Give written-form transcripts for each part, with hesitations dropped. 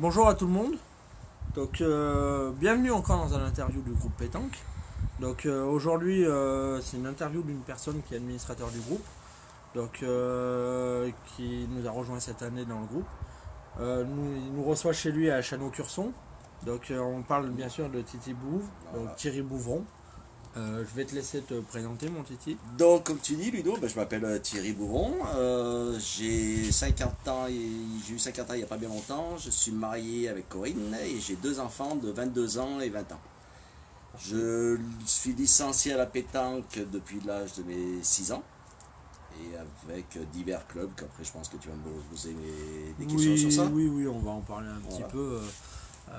Bonjour à tout le monde. Bienvenue encore dans un interview du groupe Pétanque. Aujourd'hui, c'est une interview d'une personne qui est administrateur du groupe, qui nous a rejoint cette année dans le groupe. Il nous reçoit chez lui à Chano-Curson. On parle bien sûr de Titi Bouve, donc Thierry Bouvron. Je vais te laisser te présenter, mon Titi. Donc, comme tu dis, Ludo, je m'appelle Thierry Bouvron. J'ai 50 ans, j'ai eu 50 ans il n'y a pas bien longtemps. Je suis marié avec Corinne et j'ai deux enfants de 22 ans et 20 ans. Je suis licencié à la pétanque depuis l'âge de mes 6 ans et avec divers clubs. Qu'après, je pense que tu vas me poser des questions sur ça. Oui, on va en parler un petit peu.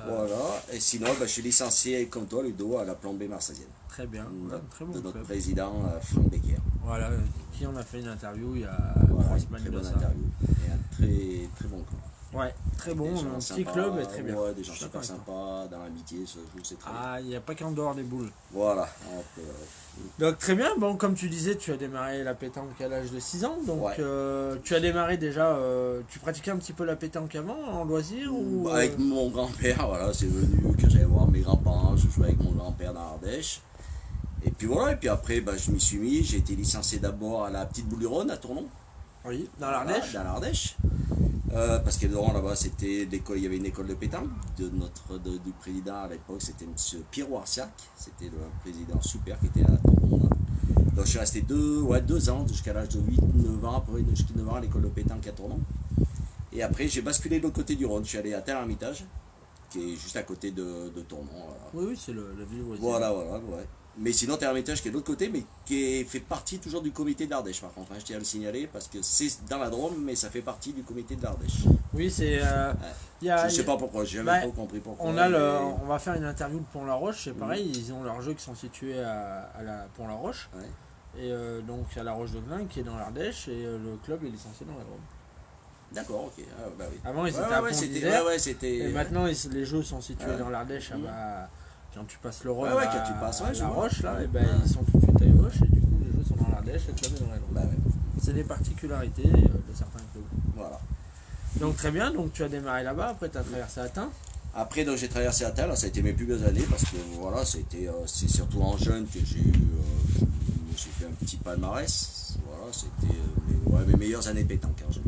Voilà. Et sinon, je suis licencié comme toi, Ludo, à la Plombée Marsasienne. Très bien, très bon De notre club. président Franck Becker. Voilà, qui on a fait une interview il y a Voilà, 3 une semaines très de bonne ça. interview et un très bon club. Ouais, très bon, Des gens un petit sympas, club et très bien. Ouais, des gens Je suis super d'accord avec toi. sympas, dans l'amitié, ça joue, c'est très bien. Ah, il n'y a pas qu'en dehors des boules. Voilà. Donc très bien, bon comme tu disais, tu as démarré la pétanque à l'âge de 6 ans. Ouais. Tu as démarré déjà, tu pratiquais un petit peu la pétanque avant, en loisir ou Avec mon grand-père, voilà, c'est venu que j'allais voir mes grands-parents, je jouais avec mon grand-père dans l'Ardèche. Et puis voilà, et puis après, je m'y suis mis, j'ai été licencié d'abord à la Petite Boule du Rhône à Tournon. Oui, dans Voilà, l'Ardèche. dans l'Ardèche. Parce que devant là-bas, c'était l'école, il y avait une école de pétanque du président à l'époque, c'était M. Pierre Warsiak, c'était le président super qui était à Tournon. Là. Donc je suis resté 2 ans, jusqu'à l'âge de 8-9 ans, après jusqu'à 9 ans à l'école de pétanque à Tournon. Et après, j'ai basculé de l'autre côté du Rhône, je suis allé à Tel-Hermitage, qui est juste à côté de Tournon. Oui, c'est la ville voisine. Voilà, ouais. Mais sinon, Tel-Hermitage qui est de l'autre côté, mais fait partie toujours du comité de l'Ardèche, par contre. Je tiens à le signaler parce que c'est dans la Drôme, mais ça fait partie du comité de l'Ardèche. Oui, c'est. Je ne sais pas pourquoi, j'ai jamais trop compris pourquoi. On va faire une interview de Pont-la-Roche, c'est pareil, ils ont leurs jeux qui sont situés à la Pont-la-Roche. Ouais. Et donc à la Roche de Glin qui est dans l'Ardèche et le club est licencié dans la Drôme. D'accord, ok. Ah, bah oui. Avant ils étaient à Pont-d'Isère c'était. et maintenant les jeux sont situés dans l'Ardèche. Quand tu passes le Rhône Quand à tu passes, la je vois. Roche là, et ils sont tout de suite à gauche et du coup les jeux sont dans l'Ardèche et le club est dans la Drôme. Bah ouais. C'est des particularités de certains clubs. Voilà. Donc très bien, donc tu as démarré là-bas, après tu as traversé Atin. Après, donc, j'ai traversé la terre, ça a été mes plus belles années parce que voilà, c'est surtout en jeune que j'ai eu, je me suis fait un petit palmarès. Voilà, c'était mes meilleures années de pétanque en jeune.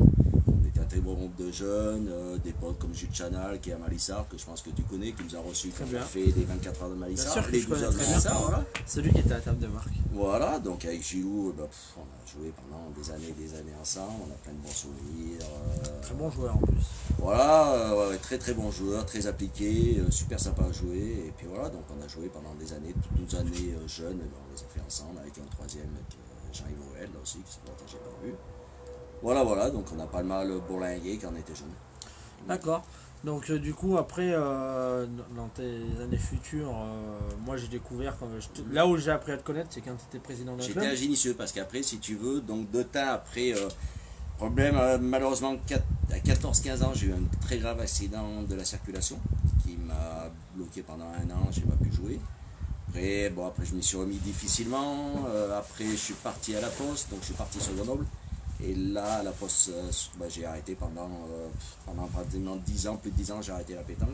On était un très bon groupe de jeunes, des potes comme Jules Chanal qui est à Malissard, que je pense que tu connais, qui nous a reçus quand on a fait les 24 heures de Malissard, Bien sûr que les je 12 connais heures de très bien. Malissard, voilà. Celui qui était à la table de marque. Voilà, donc avec Gilou, on a joué pendant des années ensemble, on a plein de bons souvenirs. Très bon joueur en plus. Voilà, très bon joueur, très appliqué, super sympa à jouer. Et puis voilà, donc on a joué pendant des années, toutes 12 années jeunes, et on les a fait ensemble avec un troisième, avec Jean-Yves Rouel, là aussi, que ça fait longtemps que j'ai pas vu. Voilà, donc on a pas mal bourlingué quand on était jeune. D'accord. Donc du coup après dans tes années futures, moi j'ai découvert là où j'ai appris à te connaître, c'est quand tu étais président d'un J'étais club. à Génicieux parce qu'après, si tu veux, donc 2 temps après, problème, malheureusement, à 14-15 ans, j'ai eu un très grave accident de la circulation qui m'a bloqué pendant 1 an, j'ai pas pu jouer. Après je m'y suis remis difficilement. Après, je suis parti à la poste, donc je suis parti sur Grenoble. Et là, à la poste, j'ai arrêté pendant pratiquement 10 ans, plus de 10 ans, j'ai arrêté la pétanque.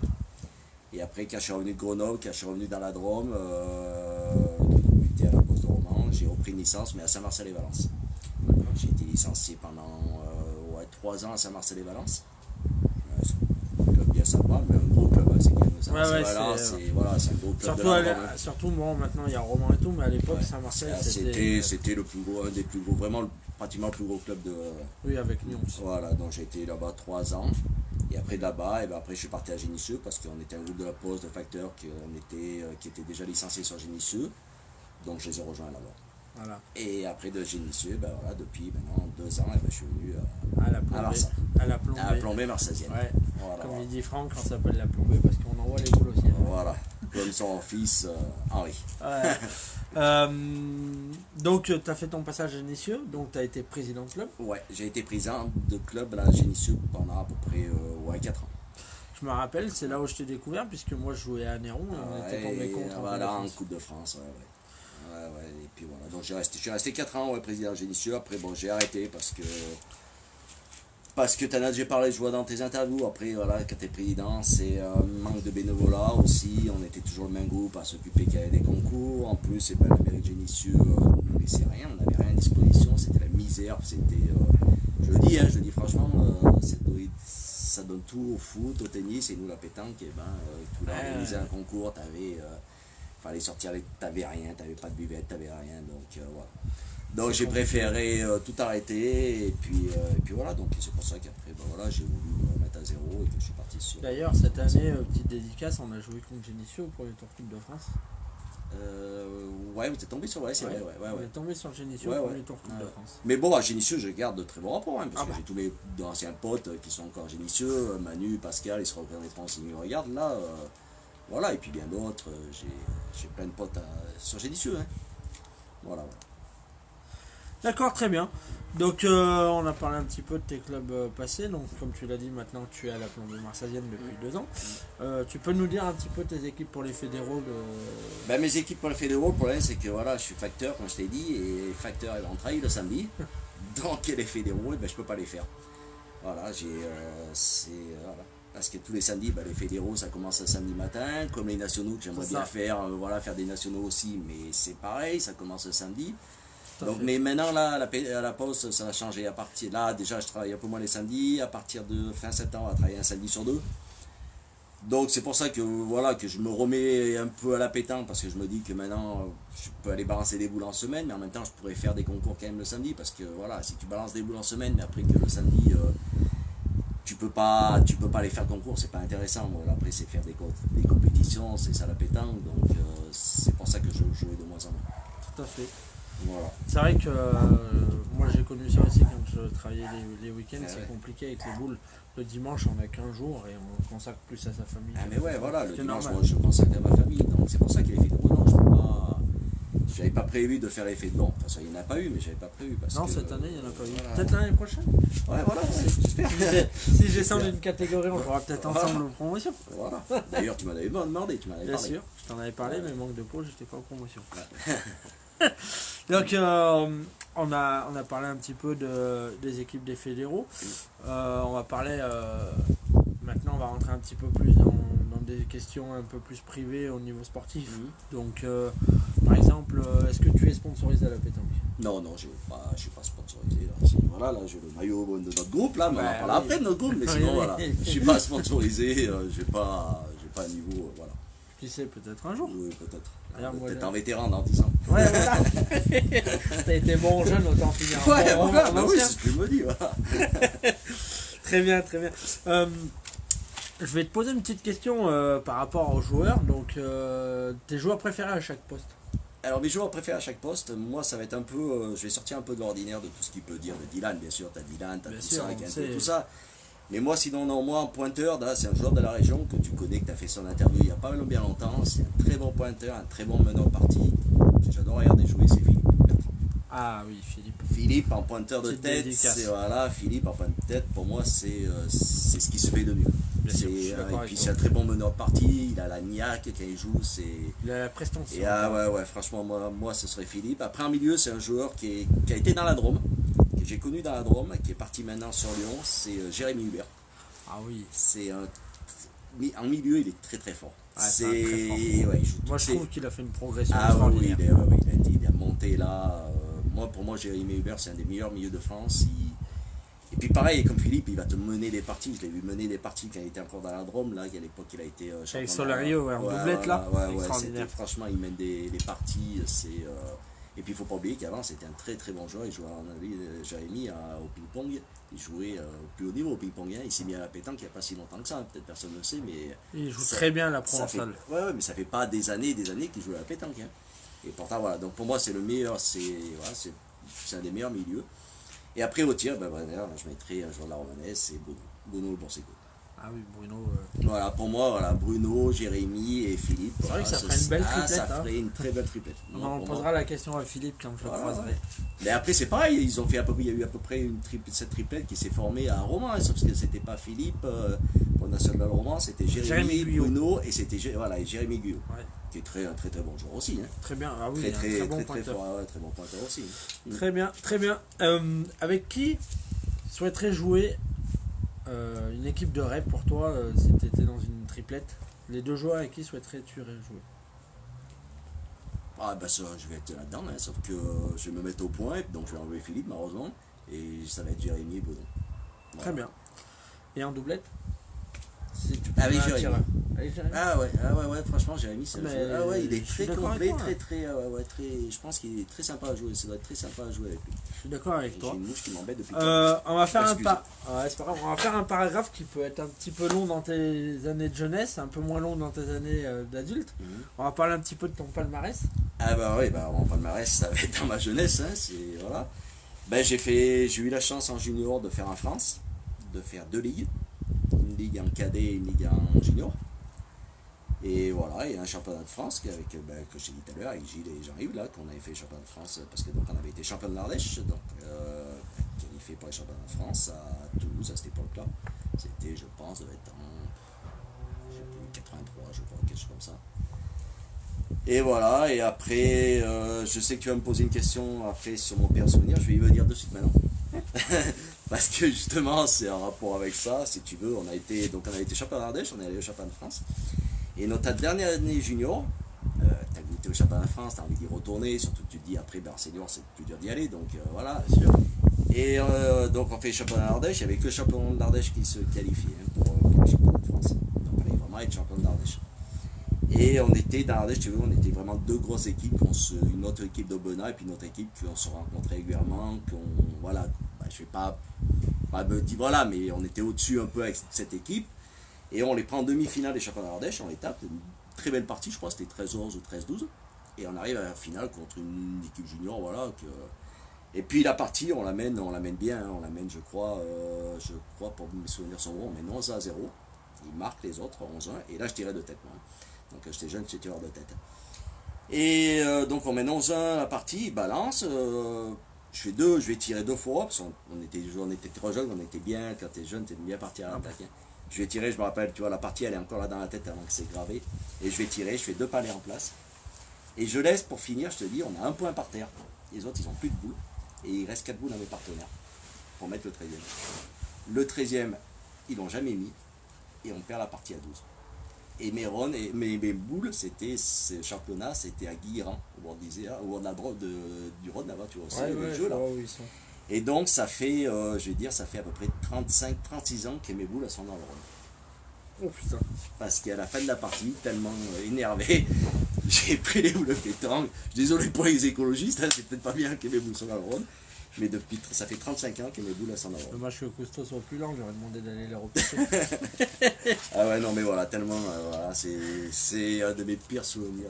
Et après, quand je suis revenu de Grenoble, quand je suis revenu dans la Drôme, j'étais à la poste de Romans, j'ai repris une licence, mais à Saint-Marcel-et-Valence. J'ai été licencié pendant 3 ans à Saint-Marcel-et-Valence. Un club bien sympa, mais un gros club, c'est quand même Saint-Marcel-et-Valence, c'est un gros club surtout, de la Drôme. surtout bon, maintenant il y a Roman et tout, mais à l'époque Saint-Marcel C'était le plus gros, un des plus gros, vraiment pratiquement le plus gros club de. Oui, avec Nyons. Voilà, donc j'ai été là-bas 3 ans. Et après de là-bas, après je suis parti à Génicieux parce qu'on était un groupe de la Poste, de facteurs qui étaient déjà licenciés sur Génicieux. Donc je les ai rejoints là-bas. Voilà. Et après de Génicieux, depuis maintenant 2 ans, je suis venu À la plombée. à À la plombée. À la Plombée Marsasienne. Ouais. Voilà, Comme il dit Franck, on s'appelle la plombée parce qu'on envoie les boules au ciel. Voilà, comme son fils Henri. Ouais. Donc tu as fait ton passage à Génicieux, donc tu as été président de club. Ouais, j'ai été président de club à Génicieux pendant à peu près 4 ans. Je me rappelle, c'est là où je t'ai découvert, puisque moi je jouais à Néron et on était tombé contre en Coupe de France. Et puis voilà, donc je suis resté 4 ans président Génicieux. Après, j'ai arrêté parce que Parce que tu en as déjà parlé, je vois dans tes interviews. Après, voilà, quand tu es président, c'est un manque de bénévolat aussi. On était toujours le même groupe à s'occuper qu'il y avait des concours. En plus, c'est pas la mairie de Génissieux nous laissait rien. On n'avait rien à disposition. C'était la misère. C'était, je le dis, hein, je le dis franchement, ça donne tout au foot, au tennis. Et nous, la pétanque, et ben, tu voulais organiser un concours, fallait sortir avec, t'avais rien, t'avais pas de buvette, t'avais rien. Donc, voilà. Donc j'ai préféré tout arrêter et puis voilà, donc c'est pour ça qu'après voilà, j'ai voulu me mettre à zéro et que je suis parti sur... D'ailleurs, cette année, petite dédicace, on a joué contre Génissieux pour le Tour Coupe de France. Ouais, vous êtes tombé sur... Ouais, c'est vrai, On est tombé sur Génissieux pour le Tour Coupe de France. Mais bon, à Génissieux, je garde de très bons rapports, hein, parce que j'ai tous mes anciens potes qui sont encore à Génissieux, Manu, Pascal, ils se reconnaîtront s'ils me regardent là. Voilà, et puis bien d'autres, j'ai plein de potes sur Génissieux. Hein. Voilà. D'accord, très bien. Donc on a parlé un petit peu de tes clubs passés. Donc comme tu l'as dit, maintenant tu es à la Plomberie Marseillaise depuis 2 ans. Tu peux nous dire un petit peu tes équipes pour les fédéraux Ben, mes équipes pour les fédéraux, le problème c'est que voilà, je suis facteur comme je t'ai dit, et facteur est en travail le samedi. Donc les fédéraux, ben, je peux pas les faire. Voilà, voilà. Parce que tous les samedis, ben, les fédéraux ça commence le samedi matin, comme les nationaux que j'aimerais bien faire, voilà, faire des nationaux aussi, mais c'est pareil, ça commence le samedi. Donc, mais maintenant, là, à la poste, ça va changer. À partir là, déjà, je travaille un peu moins les samedis. À partir de fin septembre, on va travailler un samedi sur 2. Donc, c'est pour ça que, voilà, que je me remets un peu à la pétanque, parce que je me dis que maintenant, je peux aller balancer des boules en semaine, mais en même temps, je pourrais faire des concours quand même le samedi, parce que, voilà, si tu balances des boules en semaine, mais après que le samedi, tu peux pas aller faire concours, c'est pas intéressant. Voilà, après, c'est faire des compétitions, c'est ça la pétanque, donc c'est pour ça que je joue de moins en moins. Tout à fait. Voilà. C'est vrai que moi j'ai connu ça aussi quand je travaillais les week-ends, c'est compliqué avec les boules. Le dimanche on a qu'un jour et on consacre plus à sa famille. Ah mais ouais, voilà, le dimanche moi je consacre à ma famille, donc c'est pour ça qu'il y a l'effet de non, j'avais pas prévu de faire l'effet de bon. Enfin ça il n'y en a pas eu, mais j'avais pas prévu. Non, cette année il n'y en a pas eu. Voilà. Peut-être l'année prochaine. Ouais, voilà, j'espère. Si j'essaie d'une catégorie, on fera peut-être ensemble en promotion. Voilà. D'ailleurs tu m'en avais demandé, tu m'en avais parlé. Bien sûr, je t'en avais parlé, mais manque de peau, j'étais pas en promotion. Donc on a parlé un petit peu des équipes des fédéraux. On va parler maintenant, on va rentrer un petit peu plus dans des questions un peu plus privées au niveau sportif. Donc par exemple, est-ce que tu es sponsorisé à la pétanque? Non, je suis pas sponsorisé. Voilà, là j'ai le maillot de notre groupe, là, mais on en parle après de notre groupe, mais sinon voilà, je suis pas sponsorisé, j'ai pas un niveau, voilà. Qui sait, peut-être un jour. Oui, peut-être. Peut-être en vétéran dans 10 ans. Ouais, voilà. T'as été bon jeune, autant finir. Ouais, voilà, bah oui, c'est ce que je me dis. Voilà. Très bien, très bien. Je vais te poser une petite question par rapport aux joueurs. Donc, tes joueurs préférés à chaque poste? Alors, mes joueurs préférés à chaque poste, moi, ça va être un peu. Je vais sortir un peu de l'ordinaire de tout ce qu'il peut dire de Dylan, bien sûr. T'as Dylan, t'as tout ça. Mais moi, sinon, non, moi, en pointeur, là, c'est un joueur de la région que tu connais, que tu as fait son interview il n'y a pas bien longtemps. C'est un très bon pointeur, un très bon meneur de partie. J'adore regarder jouer, c'est Philippe. Ah oui, Philippe. Philippe en pointeur de tête, voilà, Philippe en pointeur de tête, pour moi, c'est ce qui se fait de mieux. Et puis c'est un très bon meneur de partie, il a la niaque quand il joue, il a la prestance. Et ouais, franchement, moi, ce serait Philippe. Après, en milieu, c'est un joueur qui a été dans la Drôme, que j'ai connu dans la Drôme, qui est parti maintenant sur Lyon, c'est Jérémy Hubert. Ah oui. En milieu, il est très très fort. Moi, je trouve qu'il a fait une progression. Oui, il a monté là. Pour moi, Jérémy Hubert, c'est un des meilleurs milieux de France. Et puis pareil, comme Philippe, il va te mener des parties. Je l'ai vu mener des parties quand il était encore dans la Drôme, là, à l'époque il a été champion. Avec Solario, en doublette là. Franchement, il mène des parties. Et puis il ne faut pas oublier qu'avant c'était un très très bon joueur. Il jouait Jérémy au ping-pong. Il jouait au plus haut niveau au ping-pong. Il s'est mis à la pétanque il n'y a pas si longtemps que ça. Peut-être personne ne le sait, mais. Il joue très bien la provençale. Ouais, mais ça fait pas des années qu'il joue à la pétanque. Et pourtant, voilà. Donc pour moi, c'est le meilleur. C'est un des meilleurs milieux. Et après au tir, je mettrais un joueur de la Romanaise, c'est Bruno Le Boursico. Ah oui, Bruno. Voilà, pour moi, voilà, Bruno, Jérémy et Philippe. C'est vrai que ça ferait une belle triplette. Ça ferait une très belle triplette. On posera la question à Philippe quand je le croiserai. Mais après, c'est pareil, il y a eu à peu près cette triplette qui s'est formée à un roman, sauf que c'était pas Philippe pour National Roman, c'était Jérémy Bruno et c'était Jérémy Guyot. Ouais. Qui est un très très bon joueur aussi. Très bien, ah oui, très bon pointeur. Très bon pointeur aussi. Très bien. Avec qui souhaiterais jouer une équipe de rêve pour toi si tu étais dans une triplette. Les 2 joueurs avec qui souhaiterais-tu jouer? Ah bah ça, je vais être là-dedans, hein, sauf que je vais me mettre au point, donc je vais enlever Philippe malheureusement, et ça va être Jérémy et Baudon. Voilà. Très bien. Et en doublette? Si tu Avec un Jérémy. tireur. Avec Jérémy. Ouais, franchement, Jérémy, c'est le Mais joueur. Ah ouais, il est je suis très d'accord complet, avec toi, je pense qu'il est très sympa à jouer, ça doit être très sympa à jouer avec lui. Je suis d'accord avec J'ai toi. une mouche qui m'embête depuis On va faire Excusez. ouais, c'est pas grave. On va faire un paragraphe qui peut être un petit peu long dans tes années de jeunesse, un peu moins long dans tes années d'adulte. Mhm. On va parler un petit peu de ton palmarès. Ah bah oui, bah mon palmarès, ça va être dans ma jeunesse, hein, c'est voilà. Ben j'ai eu la chance en junior de faire en France, de faire 2 ligues, une ligue en cadet et une ligue en junior. Et voilà, il y a un championnat de France avec, que j'ai dit tout à l'heure, avec Gilles et Jean-Yves, là, qu'on avait fait le championnat de France, parce que donc on avait été champion de l'Ardèche, donc qualifié pour les championnats de France à Toulouse à cette époque-là. C'était, je pense, devait être en, je sais plus, 83, je crois, quelque chose comme ça. Et voilà, et après, je sais que tu vas me poser une question après sur mon pire souvenir, je vais y venir de suite maintenant. Parce que justement, c'est en rapport avec ça, si tu veux, on a été champion d'Ardèche, on est allé au championnat de France. Et notre dernière année junior, t'as goûté au championnat de France, t'as envie d'y retourner, surtout que tu te dis après, senior, c'est plus dur d'y aller, donc voilà. Et donc on fait le championnat d'Ardèche, il n'y avait que le champion d'Ardèche qui se qualifiait pour le championnat de France. Donc on allait vraiment être champion d'Ardèche. Et on était dans l'Ardèche, tu veux, on était vraiment 2 grosses équipes, une autre équipe d'Aubenas et puis une autre équipe qu'on se rencontrait régulièrement, voilà, je vais pas me dire voilà, mais on était au-dessus un peu avec cette équipe. Et on les prend en demi-finale des championnats d'Ardèche, on les tape, une très belle partie, je crois, c'était 13-11 ou 13-12. Et on arrive à la finale contre une équipe junior, voilà. Et puis la partie, on l'amène bien, hein, on l'amène, je crois, pour mes souvenirs sont bons, on mène 11-0. Ils marquent les autres, 11-1, et là je tirais de tête, moi. Donc j'étais jeune, j'étais tireur de tête. Et donc on mène 11-1 la partie, il balance. Je vais tirer 2 fois, parce qu'on était trop jeunes, on était bien, quand t'es jeune, t'es bien parti à l'attaque. Hein. Je vais tirer, je me rappelle, tu vois, la partie elle est encore là dans la tête avant que c'est gravé. Et je vais tirer, je fais 2 palets en place. Et je laisse pour finir, je te dis, on a 1 point par terre. Les autres, ils ont plus de boules. Et il reste 4 boules à mes partenaires pour mettre le 13e. Le 13e, ils l'ont jamais mis. Et on perd la partie à 12. Et mes boules, ce championnat, c'était à Guilherand, au bord d'Isère, au bord de la drogue du Rhône, là-bas, tu vois aussi, le jeu là. Et donc, ça fait, ça fait à peu près 35-36 ans que mes boules elles sont dans le Rhône. Oh putain. Parce qu'à la fin de la partie, tellement énervé, j'ai pris les boules de pétanque. Je suis désolé pour les écologistes, hein, c'est peut-être pas bien que mes boules soient dans le Rhône. Mais ça fait 35 ans que mes boules elles sont dans le Rhône. Dommage que Cousteau soit plus lent, j'aurais demandé d'aller les repêcher. Ah ouais, non, mais voilà, tellement, voilà, c'est un de mes pires souvenirs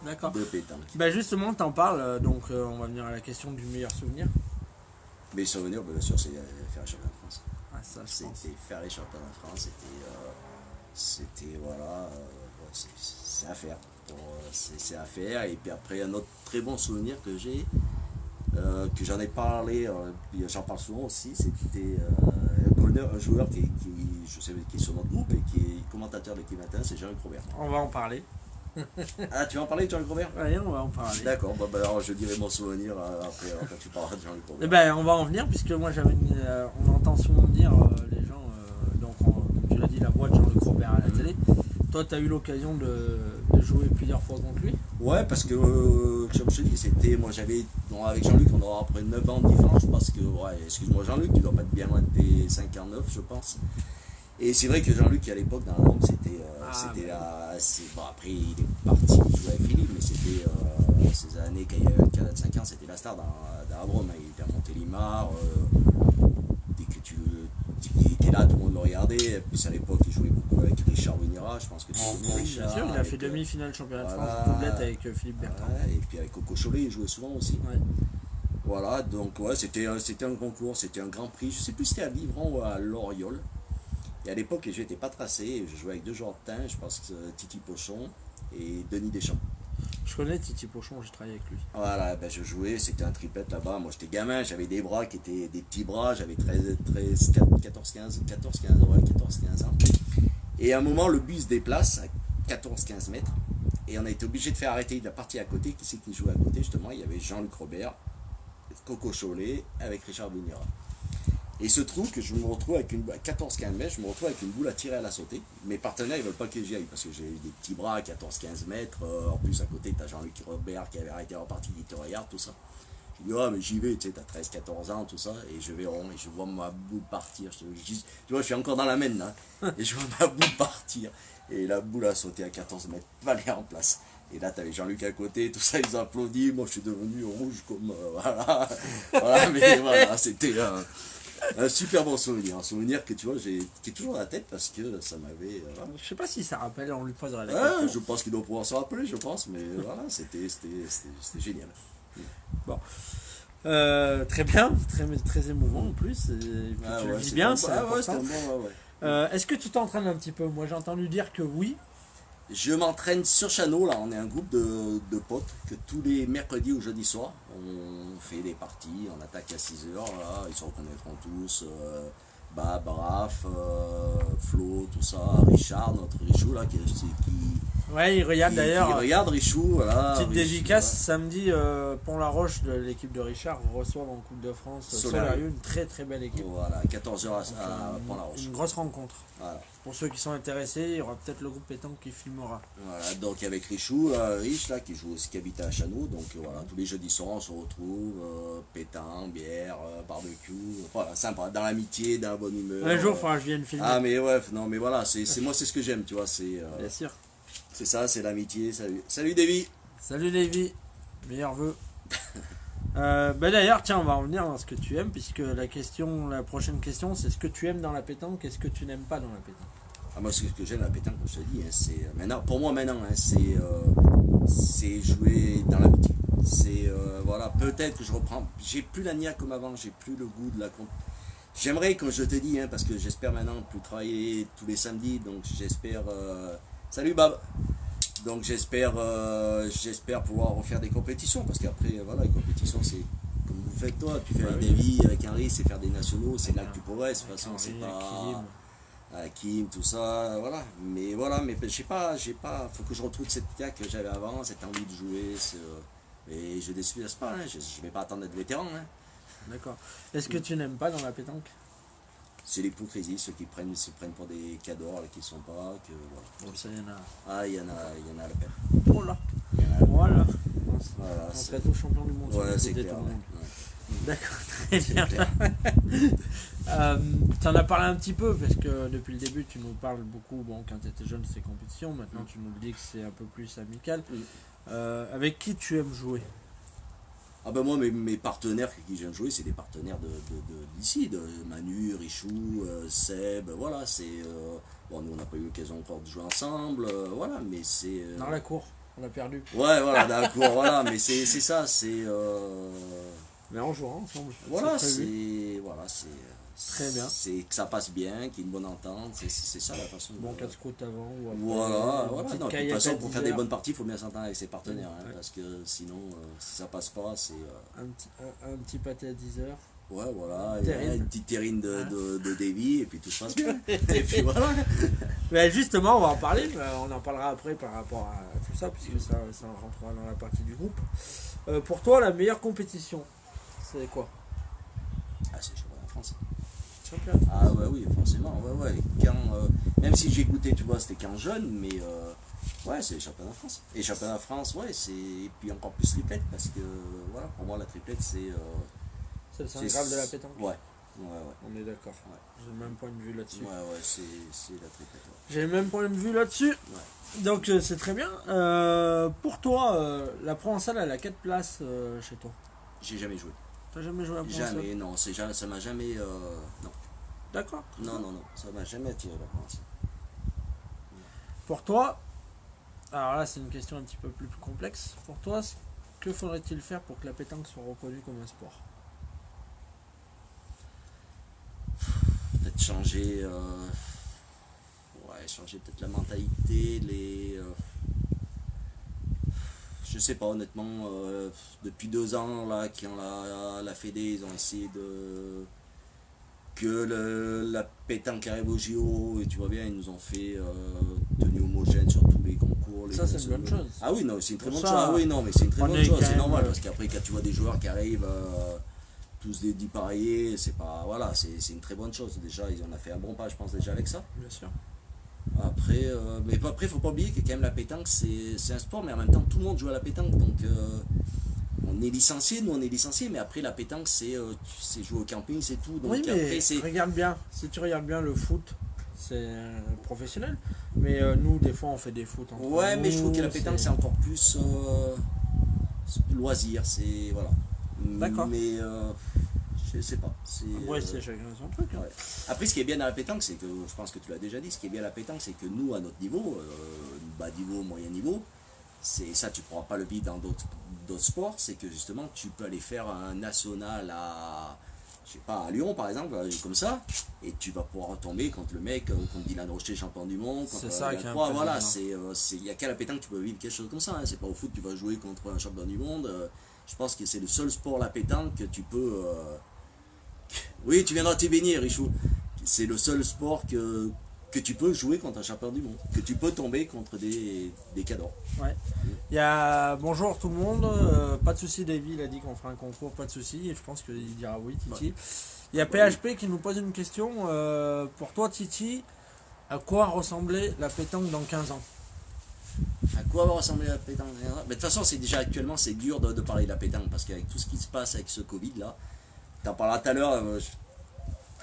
de pétanque. Bah justement, t'en parles, donc on va venir à la question du meilleur souvenir. Mes souvenirs, bien sûr, c'est faire les championnats de France. Ah, ça, c'était faire les championnats de France, c'était voilà, c'est à faire. C'est à faire. Et puis après, un autre très bon souvenir que j'ai, que j'en ai parlé, j'en parle souvent aussi, c'était un joueur qui est sur notre groupe et qui est commentateur de l'équipe matin, c'est Jean-Luc Robert. On va en parler. Ah, tu vas en parler de Jean-Luc Robert? Oui, on va en parler. D'accord, alors je dirai mon souvenir après quand tu parleras de Jean-Luc Robert. Eh ben, on va en venir, puisque moi on entend souvent dire les gens, donc comme tu l'as dit, la voix de Jean-Luc Robert à la télé. Toi, tu as eu l'occasion de jouer plusieurs fois contre lui? Ouais, parce que, comme je te dis, moi j'avais, avec Jean-Luc, on aura après 9 ans de différence, parce que, excuse-moi Jean-Luc, tu dois pas être bien loin de tes 59, je pense. Et c'est vrai que Jean-Luc, à l'époque, dans la Drôme, après il est parti jouer avec Philippe, mais c'était ces années, quand il y a 4-5 ans, c'était la star dans la Drôme, il était à Montélimar, dès que il était là, tout le monde le regardait, et puis à l'époque, il jouait beaucoup avec Richard Winira, je pense que tu connais Richard. Bien sûr, il a fait demi-finale championnat de France, doublette avec Philippe Bertrand. Ouais, et puis avec Coco Cholet, il jouait souvent aussi. Ouais. Voilà, donc ouais, c'était un concours, c'était un grand prix, je sais plus si c'était à Livron ou à Loriol. Et à l'époque, les jeux n'étaient pas tracés, je jouais avec 2 joueurs de teint, je pense que Titi Pochon et Denis Deschamps. Je connais Titi Pochon, j'ai travaillé avec lui. Voilà, je jouais, c'était un triplette là-bas. Moi j'étais gamin, j'avais des bras qui étaient des petits bras, j'avais 14-15 ans. Et à un moment, le bus se déplace à 14-15 mètres. Et on a été obligé de faire arrêter la partie à côté. Qui c'est qui jouait à côté? Justement, il y avait Jean-Luc Robert, Coco Cholet avec Richard Winira. Et il se trouve que je me retrouve avec à 14-15 mètres, je me retrouve avec une boule à tirer à la sautée. Mes partenaires, ils veulent pas que j'y aille parce que j'ai des petits bras à 14-15 mètres. En plus, à côté, tu as Jean-Luc Robert qui avait arrêté en partie, qui te regarde, tout ça. Je dis, mais j'y vais, tu sais, t'as 13-14 ans, tout ça. Et je vais rond et je vois ma boule partir. Tu vois, je suis encore dans la mène, là. Et je vois ma boule partir. Et la boule a sauté à 14 mètres, valait en place. Et là, tu avais Jean-Luc à côté, tout ça, ils ont applaudi. Moi, je suis devenu rouge comme. Voilà. Voilà, mais voilà, c'était un super bon souvenir. Un souvenir que tu vois, qui est toujours dans la tête parce que ça m'avait. Je sais pas si ça rappelle, on lui posera la Ouais, question. je pense qu'il doit pouvoir se rappeler, je pense, mais voilà, c'était génial. Bon. Très bien, très émouvant en plus. Et puis tu le vis bien, c'est important. Est-ce que tu t'entraînes un petit peu? Moi, j'ai entendu dire que oui. Je m'entraîne sur Chano, là, on est un groupe de potes que tous les mercredis ou jeudis soirs, on fait des parties, on attaque à 6h, là, ils se reconnaîtront tous, Bab, Raph, Flo, tout ça, Richard, notre Richou, là, qui ouais, il regarde d'ailleurs. Il regarde Richou, voilà. Petite Richou, dédicace, samedi, Pont-la-Roche de l'équipe de Richard reçoit en Coupe de France Solarium, une très très belle équipe. Voilà, 14h à Pont-la-Roche. Une grosse rencontre. Voilà. Pour ceux qui sont intéressés, il y aura peut-être le groupe pétanque qui filmera. Voilà, donc avec Richou, Rich, là, qui joue aussi, qui habite à Chano, donc voilà, tous les jeudis soirs on se retrouve, pétanque, bière, barbecue, voilà, sympa, dans l'amitié, dans la bonne humeur. Un jour, il faudra que je vienne filmer. Ah mais ouais, non mais voilà, c'est ce que j'aime, tu vois, Bien sûr. C'est ça, c'est l'amitié, salut Davy. Salut Davy, meilleurs vœux. D'ailleurs, tiens, on va en venir dans ce que tu aimes, puisque la prochaine question, c'est ce que tu aimes dans la pétanque et ce que tu n'aimes pas dans la pétanque. Ah, moi, ce que j'aime dans la pétanque, comme je te dis, hein, c'est maintenant, pour moi maintenant, hein, c'est jouer dans l'amitié. C'est voilà, peut-être que je reprends, j'ai plus la niaque comme avant, j'ai plus le goût de la compte. J'aimerais, comme je te dis, hein, parce que j'espère maintenant plus travailler tous les samedis, donc j'espère. Salut Bab. Donc j'espère pouvoir refaire des compétitions, parce qu'après, voilà, les compétitions, c'est comme vous faites toi, tu fais avec Davy, avec Henri, c'est faire des nationaux, c'est là que tu progresses, de toute façon, c'est pas. Kim, tout ça, voilà. Mais je sais pas, faut que je retrouve cette niaque que j'avais avant, cette envie de jouer, et je déçois pas, hein, je vais pas attendre d'être vétéran, hein. D'accord. Est-ce que tu n'aimes pas dans la pétanque? C'est l'hypocrisie, ceux qui se prennent pour des cadors et qui ne sont pas, que voilà. Bon, ça, il y en a. Ah, il y en a à la peine. Oh là. Voilà. Voilà, on serait tous champions du monde. Ouais, c'est clair. D'accord, très bien. Tu en as parlé un petit peu, parce que depuis le début, tu nous parles beaucoup, bon, quand tu étais jeune, c'est compétition, maintenant tu nous dis que c'est un peu plus amical. Avec qui tu aimes jouer? Ah ben moi, mes partenaires avec qui j'aime jouer, c'est des partenaires d'ici, de Manu, Richou, Seb, voilà, c'est... bon, nous, on n'a pas eu l'occasion encore de jouer ensemble, voilà, mais c'est... Dans la cour, on a perdu. Ouais, voilà, dans la cour, voilà, mais c'est ça, c'est... Mais on jouera ensemble. Voilà, c'est... Voilà, c'est... Très bien. C'est que ça passe bien, qu'il y ait une bonne entente, c'est ça la façon. Bon casse-croûte avant ou après. Voilà. Non, de toute façon, pour faire des bonnes parties, parties, il faut bien s'entendre avec ses partenaires, hein, parce que sinon, si ça passe pas, c'est. Un petit pâté à 10 heures. Ouais, voilà, Terrine. une petite terrine de Davy, et puis tout se passe bien. Et puis voilà. Mais justement, on va en parler, on en parlera après par rapport à tout ça, puisque ça rentrera dans la partie du groupe. Pour toi, la meilleure compétition, c'est quoi? Ah, c'est championnat de France. Ah ouais, oui, forcément, ouais. Quand, même si j'ai goûté, tu vois, c'était quand jeune, mais ouais, c'est les championnats de France. Et championnat de France, ouais, et puis encore plus triplette, parce que, voilà, pour moi, la triplette, c'est... c'est le saint graal de la pétanque. Ouais. On est d'accord. Ouais. J'ai le même point de vue là-dessus. Ouais, c'est la triplette. Ouais. J'ai le même point de vue là-dessus. Ouais. Donc, c'est très bien. Pour toi, la Provençale, elle a 4 places chez toi? J'ai jamais joué. T'as jamais joué à Provençale? Jamais, non, ça m'a jamais... non. D'accord. Non, ça m'a jamais attiré la Provençale. Pour toi, alors là c'est une question un petit peu plus complexe, pour toi, que faudrait-il faire pour que la pétanque soit reconnue comme un sport? Peut-être changer... changer peut-être la mentalité, je sais pas, honnêtement, depuis 2 ans, là, qui ont la Fédé, ils ont essayé de... que la pétanque arrive au JO, et tu vois bien, ils nous ont fait tenue homogène sur tous les concours. Ça, c'est une bonne chose. Ah oui, non, c'est une très bonne chose. Ah oui, non, mais c'est une très bonne chose, c'est normal, parce qu'après, quand tu vois des joueurs qui arrivent tous des 10 pareillés, c'est pas. Voilà, c'est une très bonne chose. Déjà, ils en ont fait un bon pas, je pense, déjà avec ça. Bien sûr. Après, mais après, faut pas oublier que quand même la pétanque, c'est un sport, mais en même temps, tout le monde joue à la pétanque. Donc, on est licencié, nous on est licencié, mais après, la pétanque, c'est jouer au camping, c'est tout. Donc, Oui, mais après, c'est. regarde bien. Si tu regardes bien le foot, c'est professionnel. Mais nous, des fois, on fait des foot entre Ouais, mais je trouve que la nous, pétanque, c'est encore plus loisir, c'est. Voilà. D'accord. Mais je sais pas. Ouais, c'est chacun son truc. Hein. Ouais. Après, ce qui est bien dans la pétanque, c'est que, je pense que tu l'as déjà dit, ce qui est bien à la pétanque, c'est que nous, à notre niveau, bas niveau, moyen niveau, c'est ça, tu ne pourras pas le vivre dans d'autres sports, c'est que justement, tu peux aller faire un national à, je sais pas, à Lyon, par exemple, comme ça, et tu vas pouvoir tomber contre le mec, contre Dylan Rocher, champion du monde, contre C'est ça qui est un peu voilà, bizarre. il n'y a qu'à la pétanque que tu peux vivre quelque chose comme ça, hein. C'est pas au foot que tu vas jouer contre un champion du monde. Je pense que c'est le seul sport, la pétanque, que tu peux. Oui, tu viendras t'y baigner, Richou. C'est le seul sport que tu peux jouer contre un champion du monde. Que tu peux tomber contre des cadors. Ouais. Il y a bonjour tout le monde. Pas de souci, Davy, il a dit qu'on fera un concours, pas de souci. Et je pense qu'il dira oui, Titi. Ouais. Il y a PHP qui nous pose une question. Pour toi, Titi, à quoi ressemblait la pétanque dans 15 ans? À quoi va ressembler la pétanque? Mais de toute façon, c'est déjà actuellement, c'est dur de parler de la pétanque parce qu'avec tout ce qui se passe avec ce Covid là, t'en parleras tout à l'heure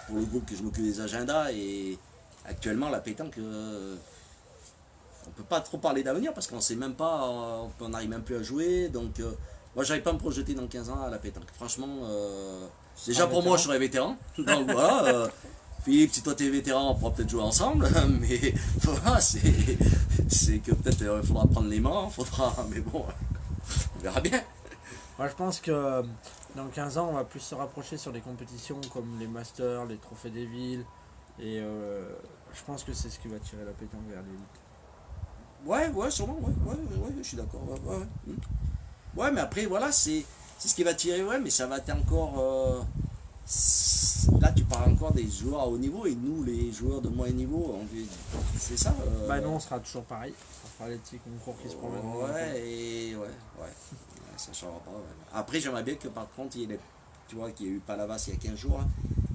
pour le groupe que je m'occupe des agendas et actuellement la pétanque, on peut pas trop parler d'avenir parce qu'on sait même pas, on n'arrive même plus à jouer. Donc moi, j'arrive pas à me projeter dans 15 ans à la pétanque. Franchement, déjà pour moi, je serais vétéran. Donc voilà. Philippe, si toi t'es vétéran, on pourra peut-être jouer ensemble, mais voilà, c'est que peut-être il faudra prendre les mains, mais bon, on verra bien. Moi, je pense que dans 15 ans, on va plus se rapprocher sur des compétitions comme les Masters, les Trophées des villes. Et je pense que c'est ce qui va tirer la pétanque vers l'élite. Ouais, sûrement, ouais, je suis d'accord. Ouais, mais après, voilà, c'est ce qui va tirer, ouais, mais ça va être encore. Là, tu parles encore des joueurs à haut niveau et nous, les joueurs de moyen niveau, c'est ça. Bah non, on sera toujours pareil. On fera les petits concours qui se promènent. Ouais, ça changera pas. Ouais. Après, j'aimerais bien que par contre, tu vois, qu'il y a eu Palavas il y a 15 jours. Hein.